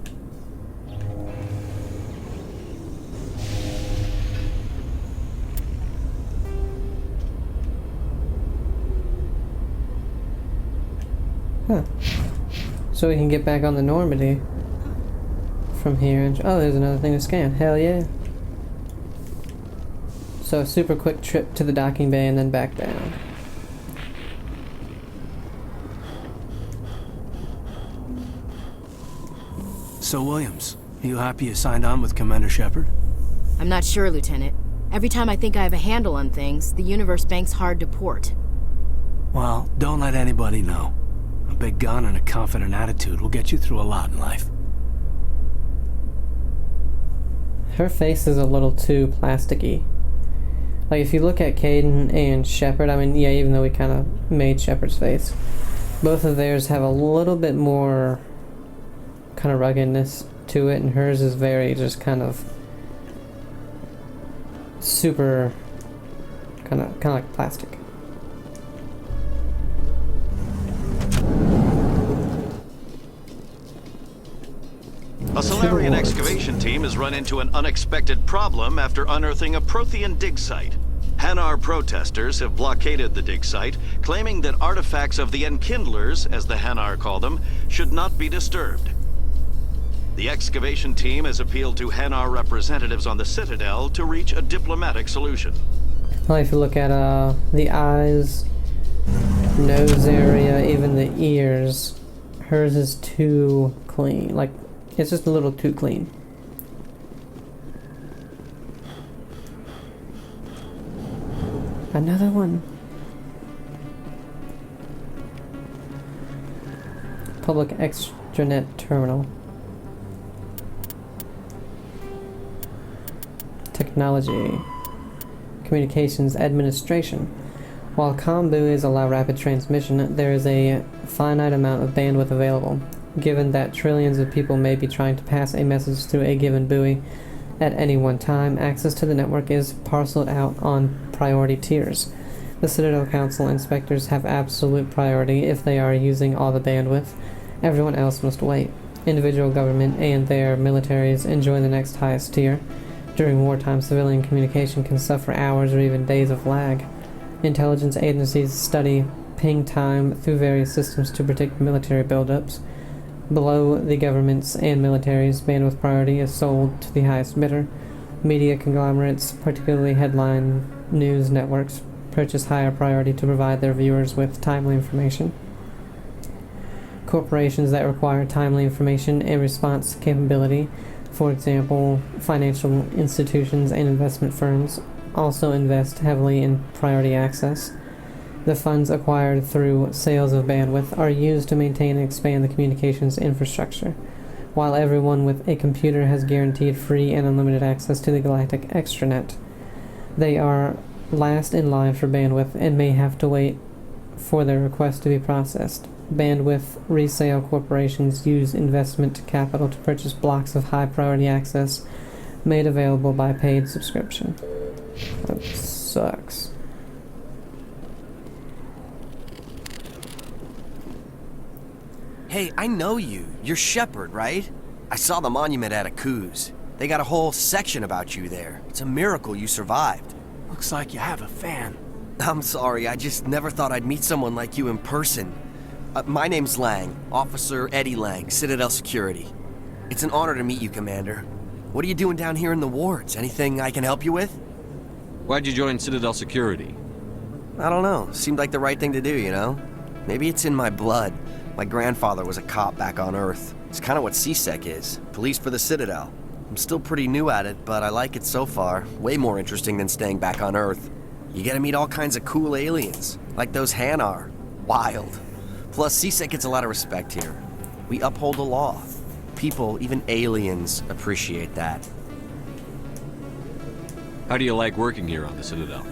Speaker 1: Huh. So we can get back on the Normandy from here. And oh, there's another thing to scan. Hell yeah. So a super quick trip to the docking bay and then back down.
Speaker 3: So, Williams, are you happy you signed on with Commander Shepard?
Speaker 2: I'm not sure, Lieutenant. Every time I think I have a handle on things, the Universe Bank's hard to port.
Speaker 3: Well, don't let anybody know. A big gun and a confident attitude will get you through a lot in life.
Speaker 1: Her face is a little too plasticky. Like, if you look at Caden and Shepard, I mean, yeah, even though we kind of made Shepard's face, both of theirs have a little bit more kind of ruggedness to it, and hers is very just kind of super kind of like plastic.
Speaker 5: A Solarian excavation team has run into an unexpected problem after unearthing a Prothean dig site. Hanar protesters have blockaded the dig site, claiming that artifacts of the Enkindlers, as the Hanar call them, should not be disturbed. The excavation team has appealed to Hanar representatives on the Citadel to reach a diplomatic solution.
Speaker 1: Well, if you look at the eyes, nose area, even the ears, hers is too clean. Like, it's just a little too clean. Another one. Public extranet terminal. Technology. Communications administration. While comm buoys allow rapid transmission, there is a finite amount of bandwidth available. Given that trillions of people may be trying to pass a message through a given buoy at any one time, access to the network is parceled out on priority tiers. The Citadel Council inspectors have absolute priority if they are using all the bandwidth. Everyone else must wait. Individual government and their militaries enjoy the next highest tier. During wartime, civilian communication can suffer hours or even days of lag. Intelligence agencies study ping time through various systems to predict military buildups. Below the governments and militaries, bandwidth priority is sold to the highest bidder. Media conglomerates, particularly headline news networks, purchase higher priority to provide their viewers with timely information. Corporations that require timely information and response capability, for example, financial institutions and investment firms, also invest heavily in priority access. The funds acquired through sales of bandwidth are used to maintain and expand the communications infrastructure. While everyone with a computer has guaranteed free and unlimited access to the galactic extranet, they are last in line for bandwidth and may have to wait for their request to be processed. Bandwidth resale corporations use investment capital to purchase blocks of high priority access made available by paid subscription. That sucks.
Speaker 10: Hey, I know you. You're Shepard, right? I saw the monument at Akuz. They got a whole section about you there. It's a miracle you survived.
Speaker 3: Looks like you have a fan.
Speaker 10: I'm sorry, I just never thought I'd meet someone like you in person. My name's Lang, Officer Eddie Lang, Citadel Security. It's an honor to meet you, Commander. What are you doing down here in the wards? Anything I can help you with?
Speaker 6: Why'd you join Citadel Security?
Speaker 10: I don't know. Seemed like the right thing to do, you know? Maybe it's in my blood. My grandfather was a cop back on Earth. It's kind of what CSEC is. Police for the Citadel. I'm still pretty new at it, but I like it so far. Way more interesting than staying back on Earth. You get to meet all kinds of cool aliens, like those Hanar. Wild. Plus, CSEC gets a lot of respect here. We uphold the law. People, even aliens, appreciate that.
Speaker 6: How do you like working here on the Citadel?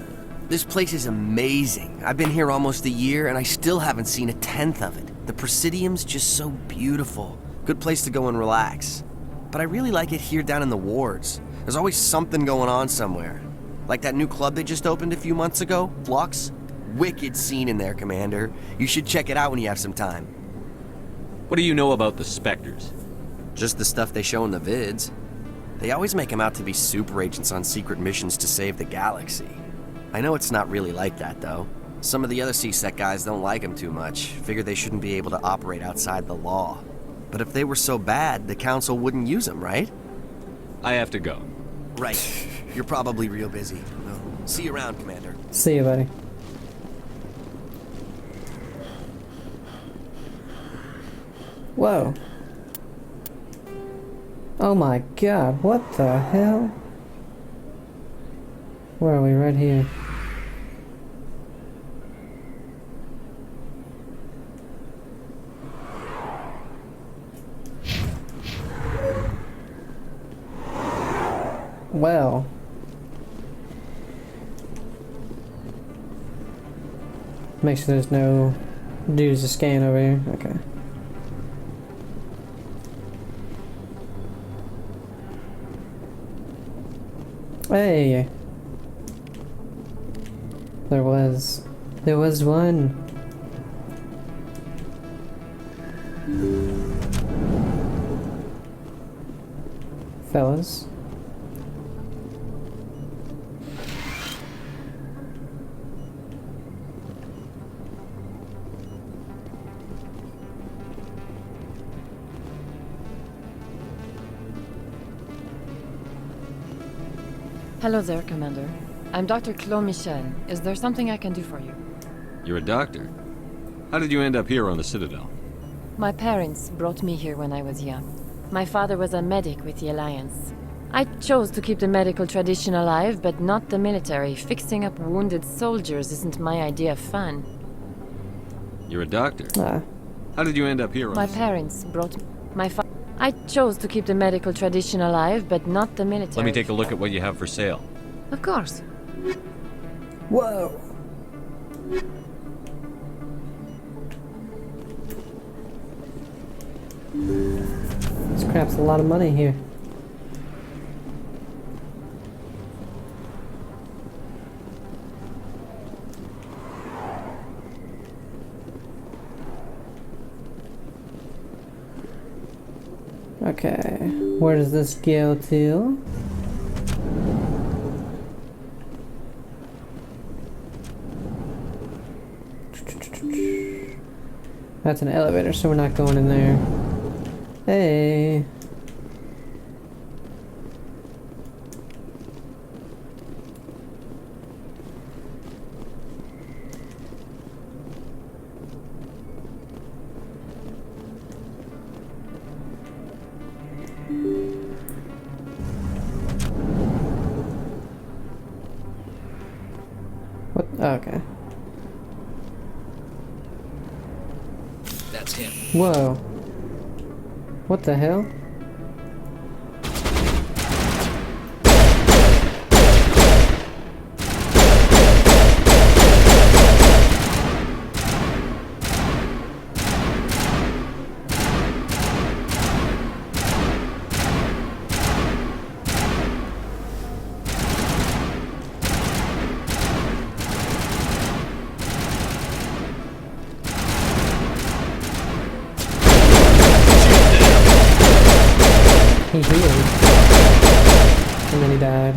Speaker 10: This place is amazing. I've been here almost a year, and I still haven't seen a tenth of it. The Presidium's just so beautiful. Good place to go and relax. But I really like it here down in the wards. There's always something going on somewhere. Like that new club they just opened a few months ago, Flux. Wicked scene in there, Commander. You should check it out when you have some time.
Speaker 6: What do you know about the Spectres?
Speaker 10: Just the stuff they show in the vids. They always make them out to be super agents on secret missions to save the galaxy. I know it's not really like that, though. Some of the other CSEC guys don't like them too much. Figure they shouldn't be able to operate outside the law. But if they were so bad, the Council wouldn't use them, right?
Speaker 6: I have to go.
Speaker 10: Right. You're probably real busy. Well, see you around, Commander.
Speaker 1: See you, buddy. Whoa. Oh my god, what the hell? Where are we? Right here. Well. Make sure there's no dudes to scan over here. Okay. Hey. There was one. Fellas.
Speaker 8: Hello there, Commander. I'm Dr. Claude Michel. Is there something I can do for you?
Speaker 6: You're a doctor. How did you end up here on the Citadel?
Speaker 8: My parents brought me here when I was young. My father was a medic with the Alliance. I chose to keep the medical tradition alive, but not the military. Fixing up wounded soldiers isn't my idea of fun.
Speaker 6: You're a doctor. How did you end up here on
Speaker 8: My parents brought I chose to keep the medical tradition alive, but not the military.
Speaker 6: Let me take a look at what you have for sale.
Speaker 8: Of course.
Speaker 1: Whoa. This crap's a lot of money here. Okay, where does this go to? That's an elevator, so we're not going in there. Hey. What? Oh, okay.
Speaker 12: That's him.
Speaker 1: Whoa. What the hell? He healed. And then he died.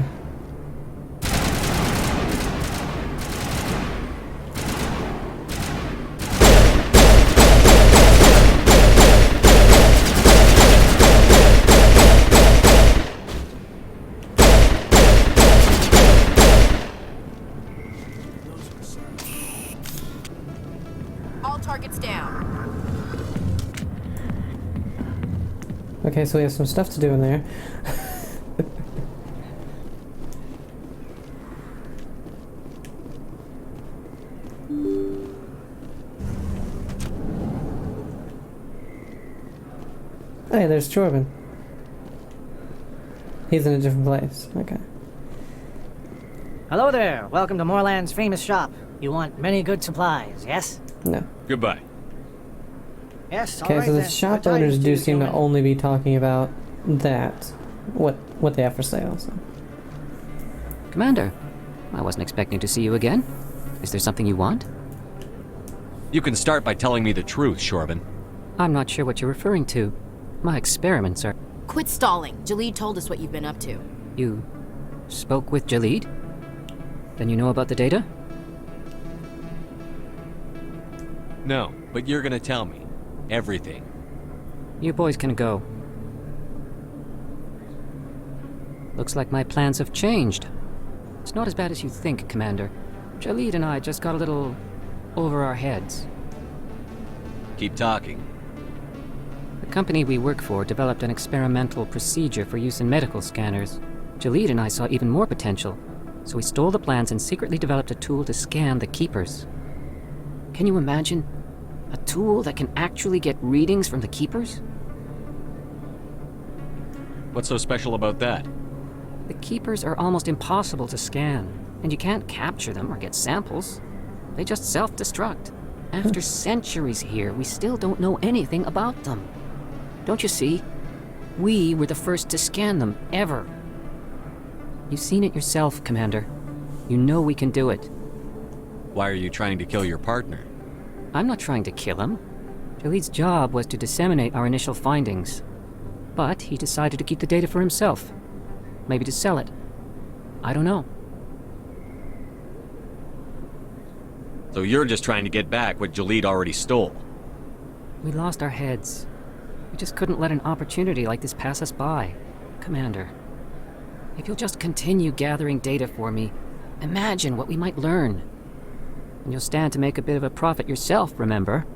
Speaker 2: All targets down.
Speaker 1: Okay, so we have some stuff to do in there. Hey, there's Jordan. He's in a different place. Okay.
Speaker 11: Hello there. Welcome to Moorland's famous shop. You want many good supplies, yes?
Speaker 1: No.
Speaker 6: Goodbye.
Speaker 11: Yes,
Speaker 1: Okay, so the shop owners do seem to only be talking about that. What they have for sale. So.
Speaker 7: Commander, I wasn't expecting to see you again. Is there something you want?
Speaker 6: You can start by telling me the truth, Shorban.
Speaker 7: I'm not sure what you're referring to. My experiments are...
Speaker 2: Quit stalling. Jalid told us what you've been up to.
Speaker 7: You spoke with Jalid? Then you know about the data?
Speaker 6: No, but you're gonna tell me. Everything.
Speaker 7: You boys can go. Looks like my plans have changed. It's not as bad as you think, Commander. Jalid and I just got a little over our heads.
Speaker 6: Keep talking.
Speaker 7: The company we work for developed an experimental procedure for use in medical scanners. Jalid and I saw even more potential, so we stole the plans and secretly developed a tool to scan the Keepers. Can you imagine? A tool that can actually get readings from the Keepers?
Speaker 6: What's so special about that?
Speaker 7: The Keepers are almost impossible to scan, and you can't capture them or get samples. They just self-destruct. After centuries here, we still don't know anything about them. Don't you see? We were the first to scan them, ever. You've seen it yourself, Commander. You know we can do it.
Speaker 6: Why are you trying to kill your partner?
Speaker 7: I'm not trying to kill him. Jalid's job was to disseminate our initial findings. But he decided to keep the data for himself. Maybe to sell it. I don't know.
Speaker 6: So you're just trying to get back what Jalid already stole?
Speaker 7: We lost our heads. We just couldn't let an opportunity like this pass us by. Commander, if you'll just continue gathering data for me, imagine what we might learn. And you'll stand to make a bit of a profit yourself, remember?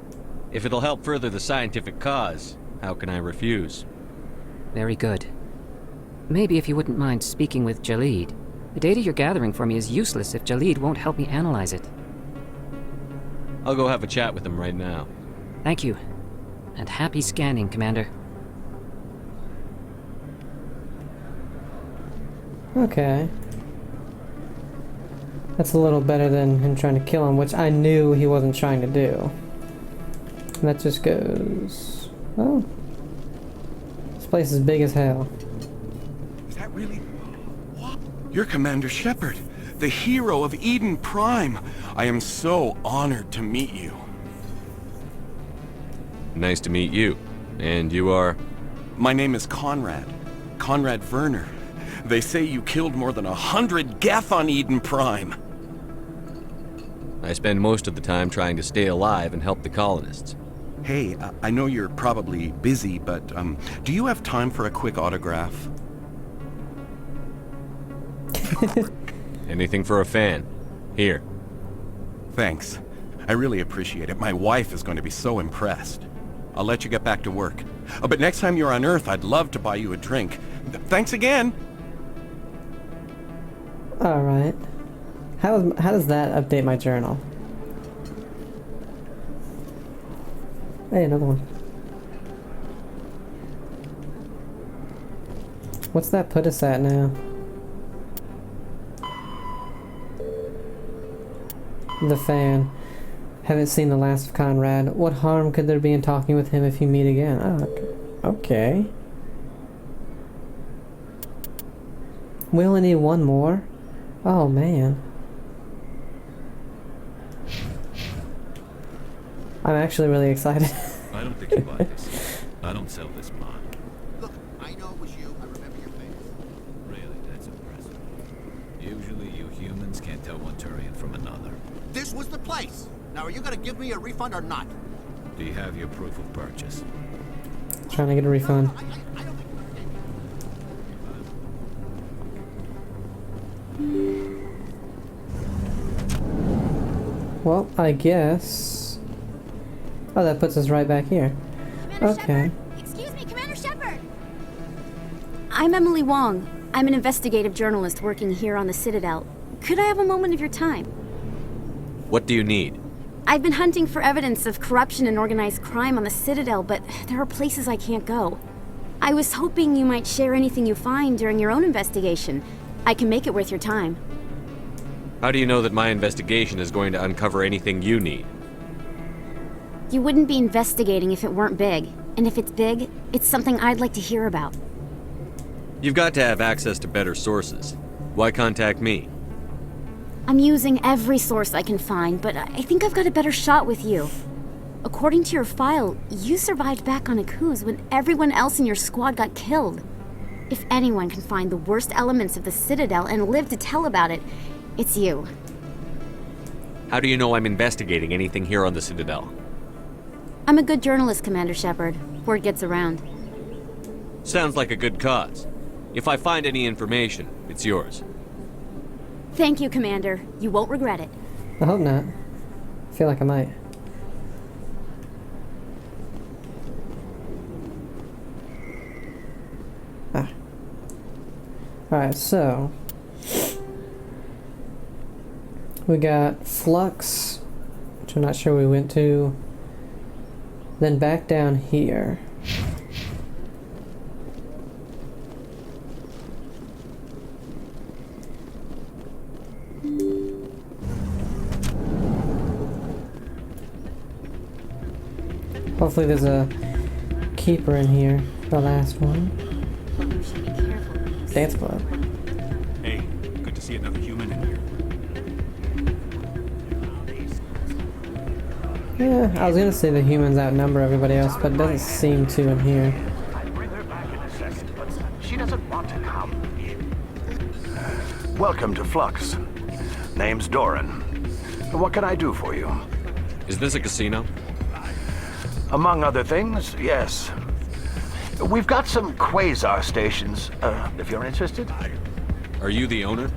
Speaker 6: If it'll help further the scientific cause, how can I refuse?
Speaker 7: Very good. Maybe if you wouldn't mind speaking with Jalid. The data you're gathering for me is useless if Jalid won't help me analyze it.
Speaker 6: I'll go have a chat with him right now.
Speaker 7: Thank you. And happy scanning, Commander.
Speaker 1: Okay. That's a little better than him trying to kill him, which I knew he wasn't trying to do. And that just goes... Oh. This place is big as hell.
Speaker 12: Is that really... What? You're Commander Shepard, the hero of Eden Prime. I am so honored to meet you.
Speaker 6: Nice to meet you. And you are?
Speaker 12: My name is Conrad. Conrad Werner. They say you killed more than 100 Geth on Eden Prime.
Speaker 6: I spend most of the time trying to stay alive and help the colonists.
Speaker 12: Hey, I know you're probably busy, but do you have time for a quick autograph?
Speaker 6: Anything for a fan. Here.
Speaker 12: Thanks. I really appreciate it. My wife is going to be so impressed. I'll let you get back to work. But next time you're on Earth, I'd love to buy you a drink. Thanks again!
Speaker 1: Alright. How does that update my journal? Hey, another one. What's that put us at now? The fan. Haven't seen the last of Conrad. What harm could there be in talking with him if you meet again? Oh, okay. We only need one more? Oh, man. I'm actually really excited.
Speaker 16: I don't think you buy this. I don't sell this bond.
Speaker 13: Look, I know it was you. I remember your face.
Speaker 16: Really, that's impressive. Usually you humans can't tell one Turian from another.
Speaker 13: This was the place. Now, are you gonna give me a refund or not?
Speaker 16: Do you have your proof of purchase?
Speaker 1: Trying to get a refund. Well, I guess... Oh, that puts us right back here. Okay.
Speaker 18: Excuse me, Commander Shepard! I'm Emily Wong. I'm an investigative journalist working here on the Citadel. Could I have a moment of your time?
Speaker 6: What do you need?
Speaker 18: I've been hunting for evidence of corruption and organized crime on the Citadel, but there are places I can't go. I was hoping you might share anything you find during your own investigation. I can make it worth your time.
Speaker 6: How do you know that my investigation is going to uncover anything you need?
Speaker 18: You wouldn't be investigating if it weren't big. And if it's big, it's something I'd like to hear about.
Speaker 6: You've got to have access to better sources. Why contact me?
Speaker 18: I'm using every source I can find, but I think I've got a better shot with you. According to your file, you survived back on Akuz when everyone else in your squad got killed. If anyone can find the worst elements of the Citadel and live to tell about it, it's you.
Speaker 6: How do you know I'm investigating anything here on the Citadel?
Speaker 18: I'm a good journalist, Commander Shepard. Word gets around.
Speaker 6: Sounds like a good cause. If I find any information, it's yours.
Speaker 18: Thank you, Commander. You won't regret it.
Speaker 1: I hope not. I feel like I might. Alright, so we got Flux, which I'm not sure we went to. Then back down here. Hopefully there's a keeper in here. The last one. Dance club.
Speaker 12: Hey, good to see another human in here.
Speaker 1: Yeah, I was gonna say the humans outnumber everybody else, but it doesn't seem to in here.
Speaker 15: She doesn't want to come. Welcome to Flux. Name's Doran. What can I do for you?
Speaker 6: Is this a casino?
Speaker 15: Among other things, yes. We've got some quasar stations, if you're interested.
Speaker 6: Are you the owner?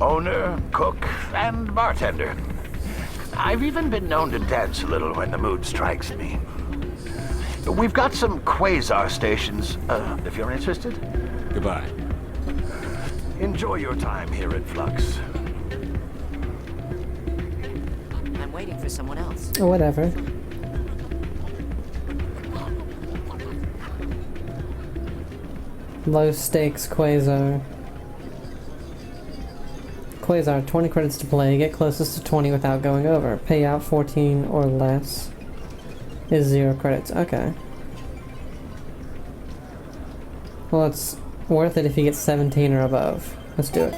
Speaker 15: Owner, cook, and bartender. I've even been known to dance a little when the mood strikes me. We've got some quasar stations, if you're interested.
Speaker 6: Goodbye.
Speaker 15: Enjoy your time here at Flux.
Speaker 7: I'm waiting for someone else.
Speaker 1: Or whatever. Low stakes Quasar. Quasar, 20 credits to play. Get closest to 20 without going over. Pay out 14 or less is 0 credits. Okay. Well, it's worth it if you get 17 or above. Let's do it.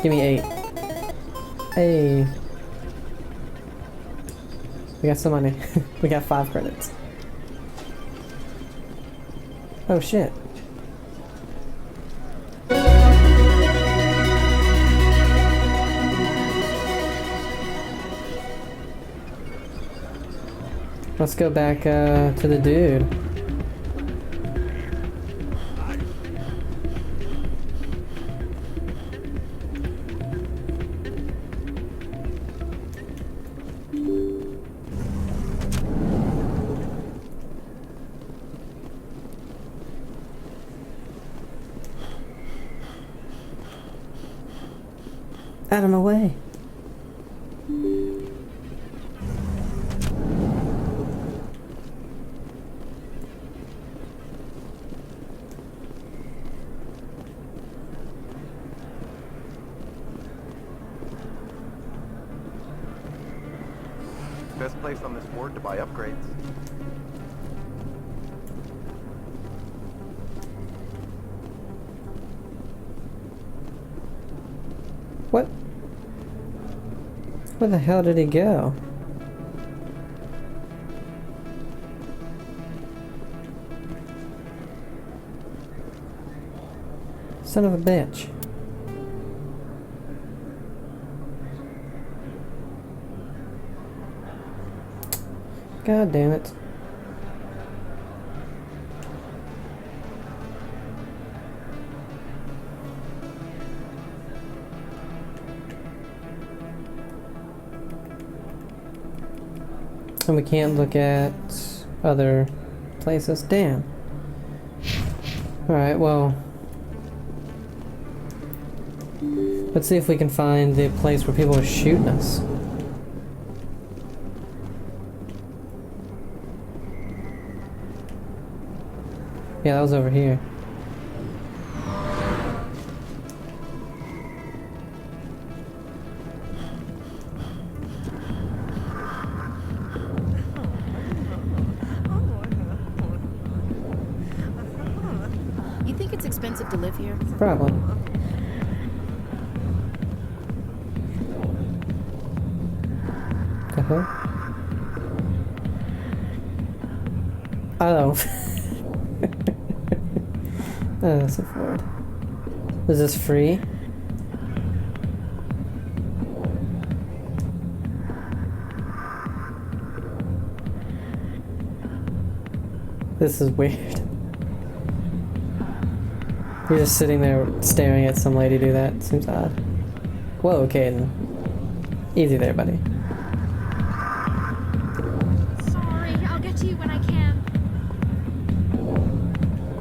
Speaker 1: Give me 8. Hey. We got some money. We got 5 credits. Oh shit. Let's go back to the dude. Out of my way.
Speaker 15: Best place on this board to buy upgrades.
Speaker 1: What? Where the hell did he go? Son of a bitch. God damn it. And we can't look at other places. Damn. Alright, well. Let's see if we can find the place where people are shooting us. Yeah, that was over here.
Speaker 2: You think it's expensive to live here?
Speaker 1: Probably. Oh. Oh, that's afford. Is this free? This is weird. You're just sitting there staring at some lady do that. Seems odd. Whoa, Caden. Easy there, buddy.
Speaker 17: Sorry, I'll get to you when I can.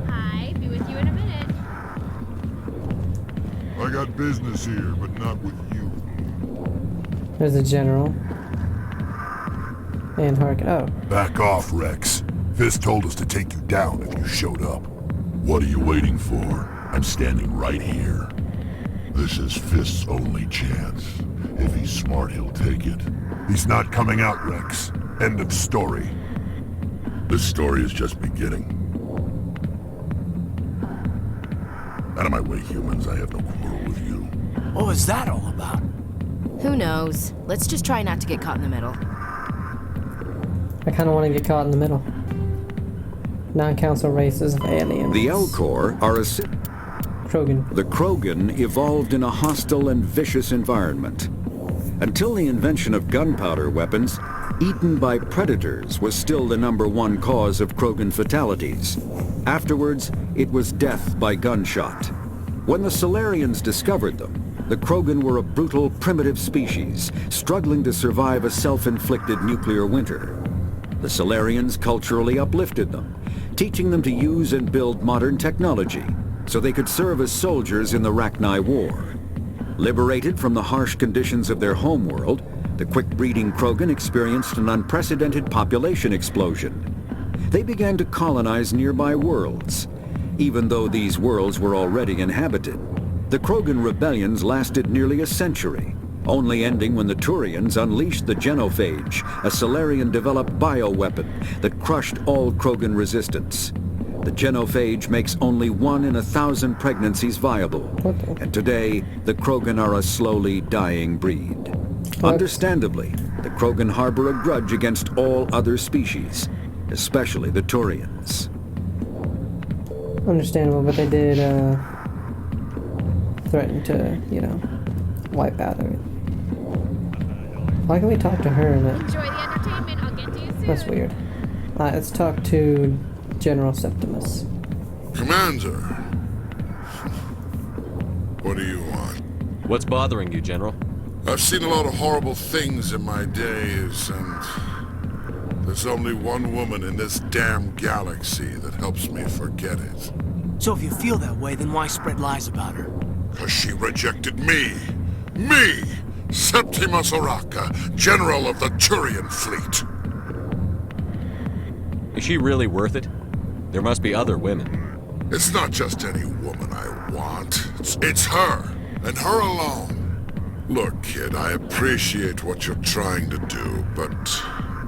Speaker 17: Hi, be with you in a minute.
Speaker 20: I got business here, but not with you.
Speaker 1: There's a general. And Harkin. Oh.
Speaker 20: Back off, Rex. Fist told us to take you down if you showed up. What are you waiting for? I'm standing right here. This is Fist's only chance. If he's smart, he'll take it. He's not coming out, Rex. End of story. This story is just beginning. Out of my way, humans. I have no quarrel with you.
Speaker 3: What was that all about?
Speaker 2: Who knows? Let's just try not to get caught in the middle.
Speaker 1: I kind of want to get caught in the middle. Non-council races of aliens.
Speaker 14: The Elcor are a...
Speaker 1: Krogan.
Speaker 14: The Krogan evolved in a hostile and vicious environment. Until the invention of gunpowder weapons, eaten by predators was still the #1 cause of Krogan fatalities. Afterwards, it was death by gunshot. When the Solarians discovered them, the Krogan were a brutal, primitive species, struggling to survive a self-inflicted nuclear winter. The Solarians culturally uplifted them, teaching them to use and build modern technology, so they could serve as soldiers in the Rachni War. Liberated from the harsh conditions of their homeworld, the quick-breeding Krogan experienced an unprecedented population explosion. They began to colonize nearby worlds. Even though these worlds were already inhabited, the Krogan rebellions lasted nearly a century, only ending when the Turians unleashed the Genophage, a Solarian-developed bioweapon that crushed all Krogan resistance. The Genophage makes only 1 in 1,000 pregnancies viable, and today, the Krogan are a slowly dying breed. Understandably, the Krogan harbor a grudge against all other species, especially the Turians.
Speaker 1: Understandable, but they did, threaten to, you know, wipe out everything. Why can we talk to her?
Speaker 17: Enjoy the entertainment. I'll get to you soon.
Speaker 1: That's weird. Let's talk to General Septimus.
Speaker 20: Commander! What do you want?
Speaker 6: What's bothering you, General?
Speaker 20: I've seen a lot of horrible things in my days, and there's only one woman in this damn galaxy that helps me forget it.
Speaker 3: So if you feel that way, then why spread lies about her?
Speaker 20: 'Cause she rejected me! Me! Septimus Oraka, General of the Turian Fleet!
Speaker 6: Is she really worth it? There must be other women.
Speaker 20: It's not just any woman I want. It's her, and her alone. Look, kid, I appreciate what you're trying to do, but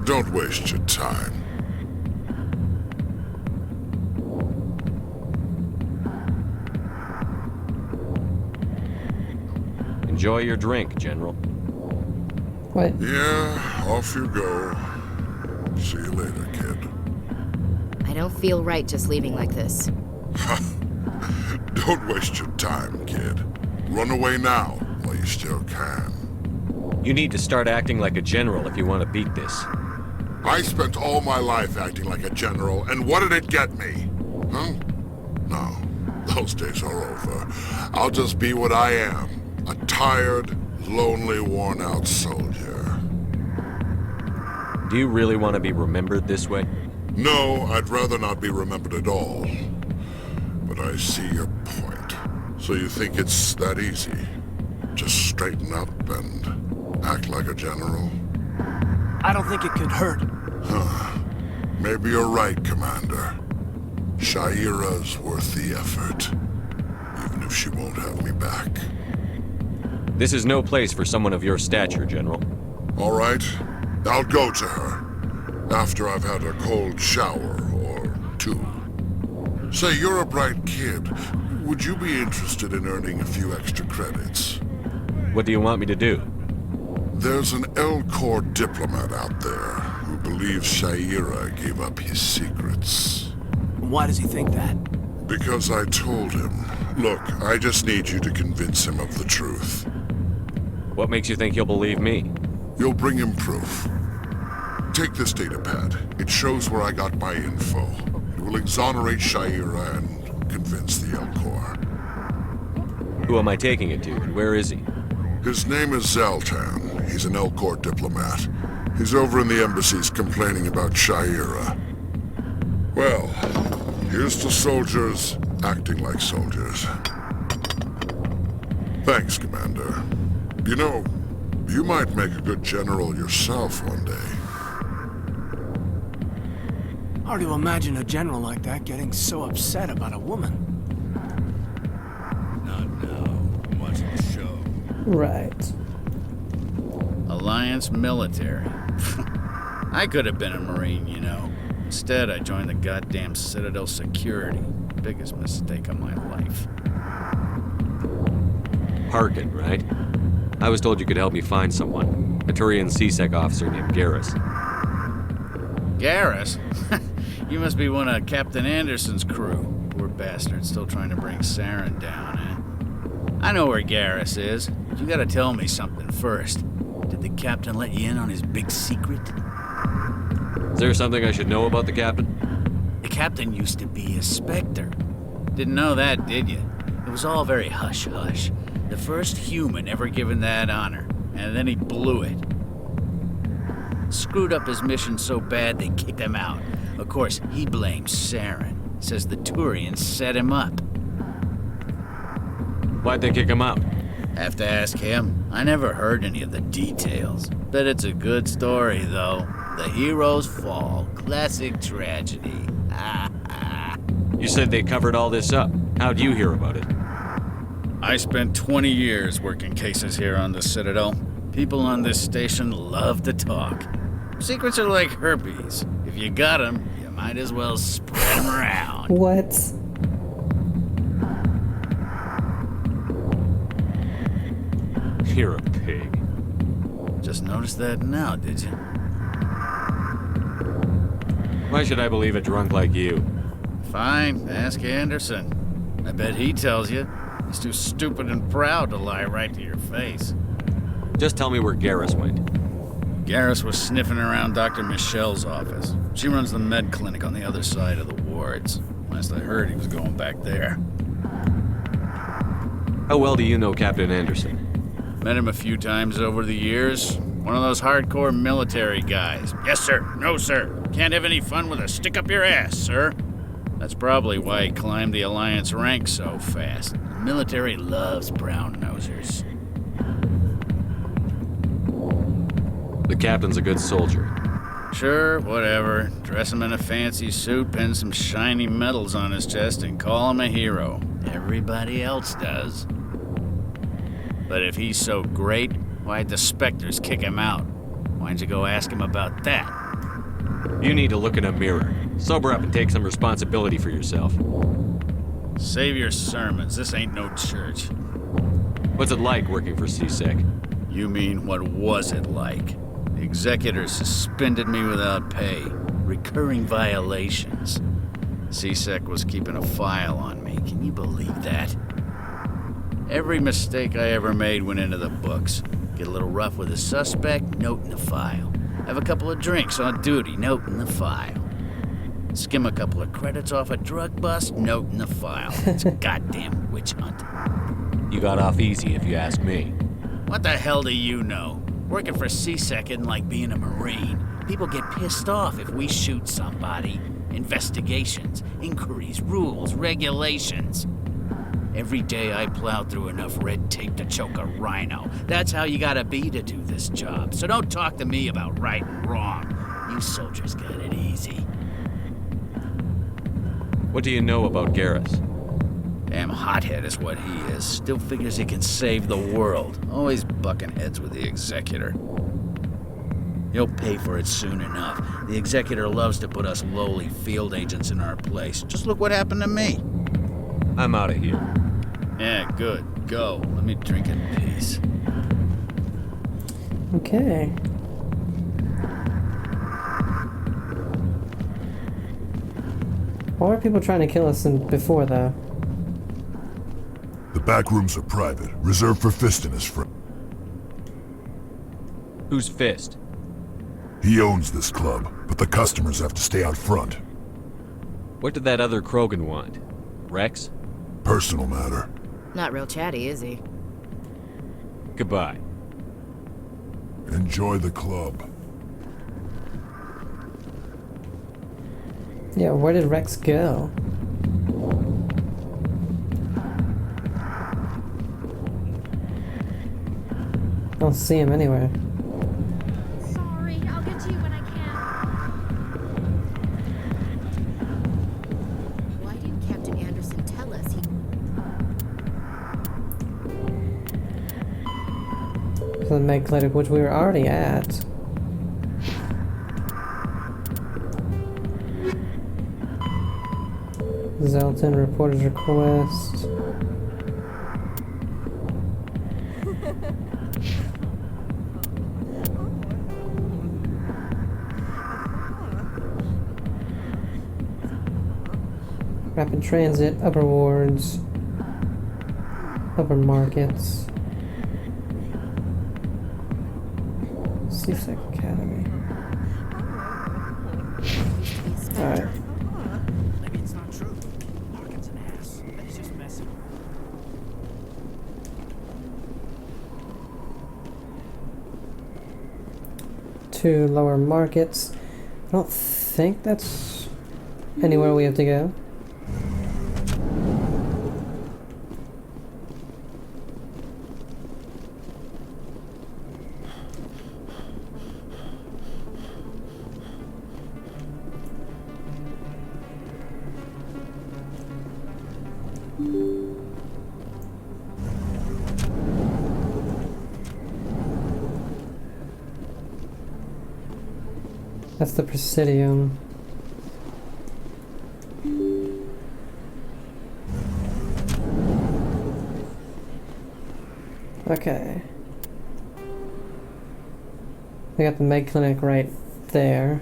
Speaker 20: don't waste your time.
Speaker 6: Enjoy your drink, General.
Speaker 1: What?
Speaker 20: Yeah, off you go. See you later, kid.
Speaker 2: I don't feel right just leaving like this.
Speaker 20: Don't waste your time, kid. Run away now, while you still can.
Speaker 6: You need to start acting like a general if you want to beat this.
Speaker 20: I spent all my life acting like a general, and what did it get me? Huh? No, those days are over. I'll just be what I am. A tired, lonely, worn-out soldier.
Speaker 6: Do you really want to be remembered this way?
Speaker 20: No, I'd rather not be remembered at all. But I see your point. So you think it's that easy? Just straighten up and act like a general?
Speaker 3: I don't think it could hurt.
Speaker 20: Huh. Maybe you're right, Commander. Shaira's worth the effort, even if she won't have me back.
Speaker 6: This is no place for someone of your stature, General.
Speaker 20: All right, I'll go to her, after I've had a cold shower or two. Say, you're a bright kid. Would you be interested in earning a few extra credits?
Speaker 6: What do you want me to do?
Speaker 20: There's an L-Corps diplomat out there who believes Shaira gave up his secrets.
Speaker 3: Why does he think that?
Speaker 20: Because I told him. Look, I just need you to convince him of the truth.
Speaker 6: What makes you think he'll believe me?
Speaker 20: You'll bring him proof. Take this data pad. It shows where I got my info. It will exonerate Shaira and convince the L-Corps.
Speaker 6: Who am I taking it to, and where is he?
Speaker 20: His name is Zaltan. He's an L-Corps diplomat. He's over in the embassies complaining about Shaira. Well, here's to soldiers acting like soldiers. Thanks, Commander. You know, you might make a good general yourself one day.
Speaker 3: Hard to imagine a general like that getting so upset about a woman.
Speaker 16: Not now. I'm watching the show.
Speaker 1: Right.
Speaker 21: Alliance military. I could have been a Marine, you know. Instead, I joined the goddamn Citadel security. Biggest mistake of my life.
Speaker 6: Harkin, right? I was told you could help me find someone. A Turian CSEC officer named Garrus.
Speaker 21: Garrus? You must be one of Captain Anderson's crew. Poor bastard, still trying to bring Saren down, eh? I know where Garrus is, but you gotta tell me something first. Did the captain let you in on his big secret?
Speaker 6: Is there something I should know about the captain?
Speaker 21: The captain used to be a Spectre. Didn't know that, did you? It was all very hush-hush. The first human ever given that honor, and then he blew it. Screwed up his mission so bad they kicked him out. Of course, he blames Saren. Says the Turians set him up.
Speaker 6: Why'd they kick him out?
Speaker 21: Have to ask him. I never heard any of the details. Bet it's a good story, though. The hero's fall. Classic tragedy.
Speaker 6: You said they covered all this up. How'd you hear about it?
Speaker 21: I spent 20 years working cases here on the Citadel. People on this station love to talk. Secrets are like herpes. If you got them, you might as well spread them around.
Speaker 1: What?
Speaker 6: You're a pig.
Speaker 21: Just noticed that now, did you?
Speaker 6: Why should I believe a drunk like you?
Speaker 21: Fine, ask Anderson. I bet he tells you. He's too stupid and proud to lie right to your face.
Speaker 6: Just tell me where Garrus went.
Speaker 21: Garrus was sniffing around Dr. Michelle's office. She runs the med clinic on the other side of the wards. Last I heard, he was going back there.
Speaker 6: How well do you know Captain Anderson?
Speaker 21: Met him a few times over the years. One of those hardcore military guys. Yes, sir. No, sir. Can't have any fun with a stick up your ass, sir. That's probably why he climbed the Alliance ranks so fast. The military loves brown-nosers.
Speaker 6: The captain's a good soldier.
Speaker 21: Sure, whatever. Dress him in a fancy suit, pin some shiny medals on his chest, and call him a hero. Everybody else does. But if he's so great, why'd the Spectres kick him out? Why'd you go ask him about that?
Speaker 6: You need to look in a mirror. Sober up and take some responsibility for yourself.
Speaker 21: Save your sermons. This ain't no church.
Speaker 6: What's it like working for CSEC?
Speaker 21: You mean, what was it like? The executors suspended me without pay. Recurring violations. CSEC was keeping a file on me. Can you believe that? Every mistake I ever made went into the books. Get a little rough with a suspect, note in the file. Have a couple of drinks on duty, note in the file. Skim a couple of credits off a drug bust, note in the file. It's a goddamn witch hunt.
Speaker 6: You got off easy, if you ask me.
Speaker 21: What the hell do you know? Working for CSEC isn't like being a Marine. People get pissed off if we shoot somebody. Investigations, inquiries, rules, regulations. Every day I plowed through enough red tape to choke a rhino. That's how you gotta be to do this job. So don't talk to me about right and wrong. You soldiers got it easy.
Speaker 6: What do you know about Garrus?
Speaker 21: Damn hothead is what he is. Still figures he can save the world. Always bucking heads with the Executor. He'll pay for it soon enough. The Executor loves to put us lowly field agents in our place. Just look what happened to me.
Speaker 6: I'm out of here.
Speaker 21: Yeah, good. Go. Let me drink in peace.
Speaker 1: Okay. Why were people trying to kill us before, though?
Speaker 20: The back rooms are private, reserved for Fist and his friend.
Speaker 6: Who's Fist?
Speaker 20: He owns this club, but the customers have to stay out front.
Speaker 6: What did that other Krogan want? Rex?
Speaker 20: Personal matter.
Speaker 2: Not real chatty, is he?
Speaker 6: Goodbye.
Speaker 20: Enjoy the club.
Speaker 1: Yeah, where did Rex go? I don't see him anywhere.
Speaker 17: Sorry, I'll get to you when I can.
Speaker 2: Why didn't Captain Anderson tell us he...
Speaker 1: The Meg Clinic, which we were already at. Zelton reporter's request. Rapid transit, upper wards, upper markets, CSEC Academy. Alright.
Speaker 3: Maybe it's not true. Larkin's an ass. But he's just messing.
Speaker 1: To lower markets. I don't think that's anywhere we have to go. That's the Presidium. Okay. We got the Meg Clinic right there.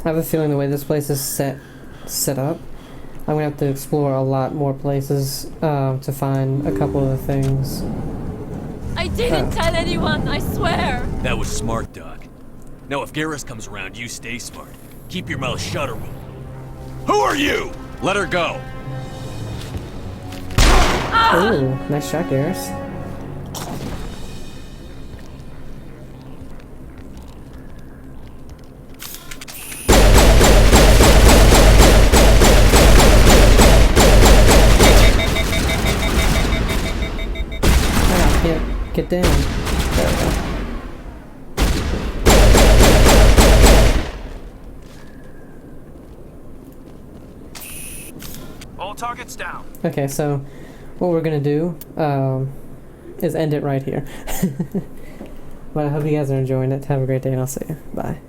Speaker 1: I have a feeling the way this place is set up, I'm gonna have to explore a lot more places to find a couple of the things.
Speaker 8: I didn't tell anyone, I swear!
Speaker 6: That was smart, Doc. Now if Garrus comes around, you stay smart. Keep your mouth shut or we'll... Who are you? Let her go.
Speaker 1: Ooh, nice shot, Garrus. Get down. There we go.
Speaker 3: All targets down.
Speaker 1: Okay, so what we're gonna do is end it right here. But I hope you guys are enjoying it. Have a great day, and I'll see you. Bye.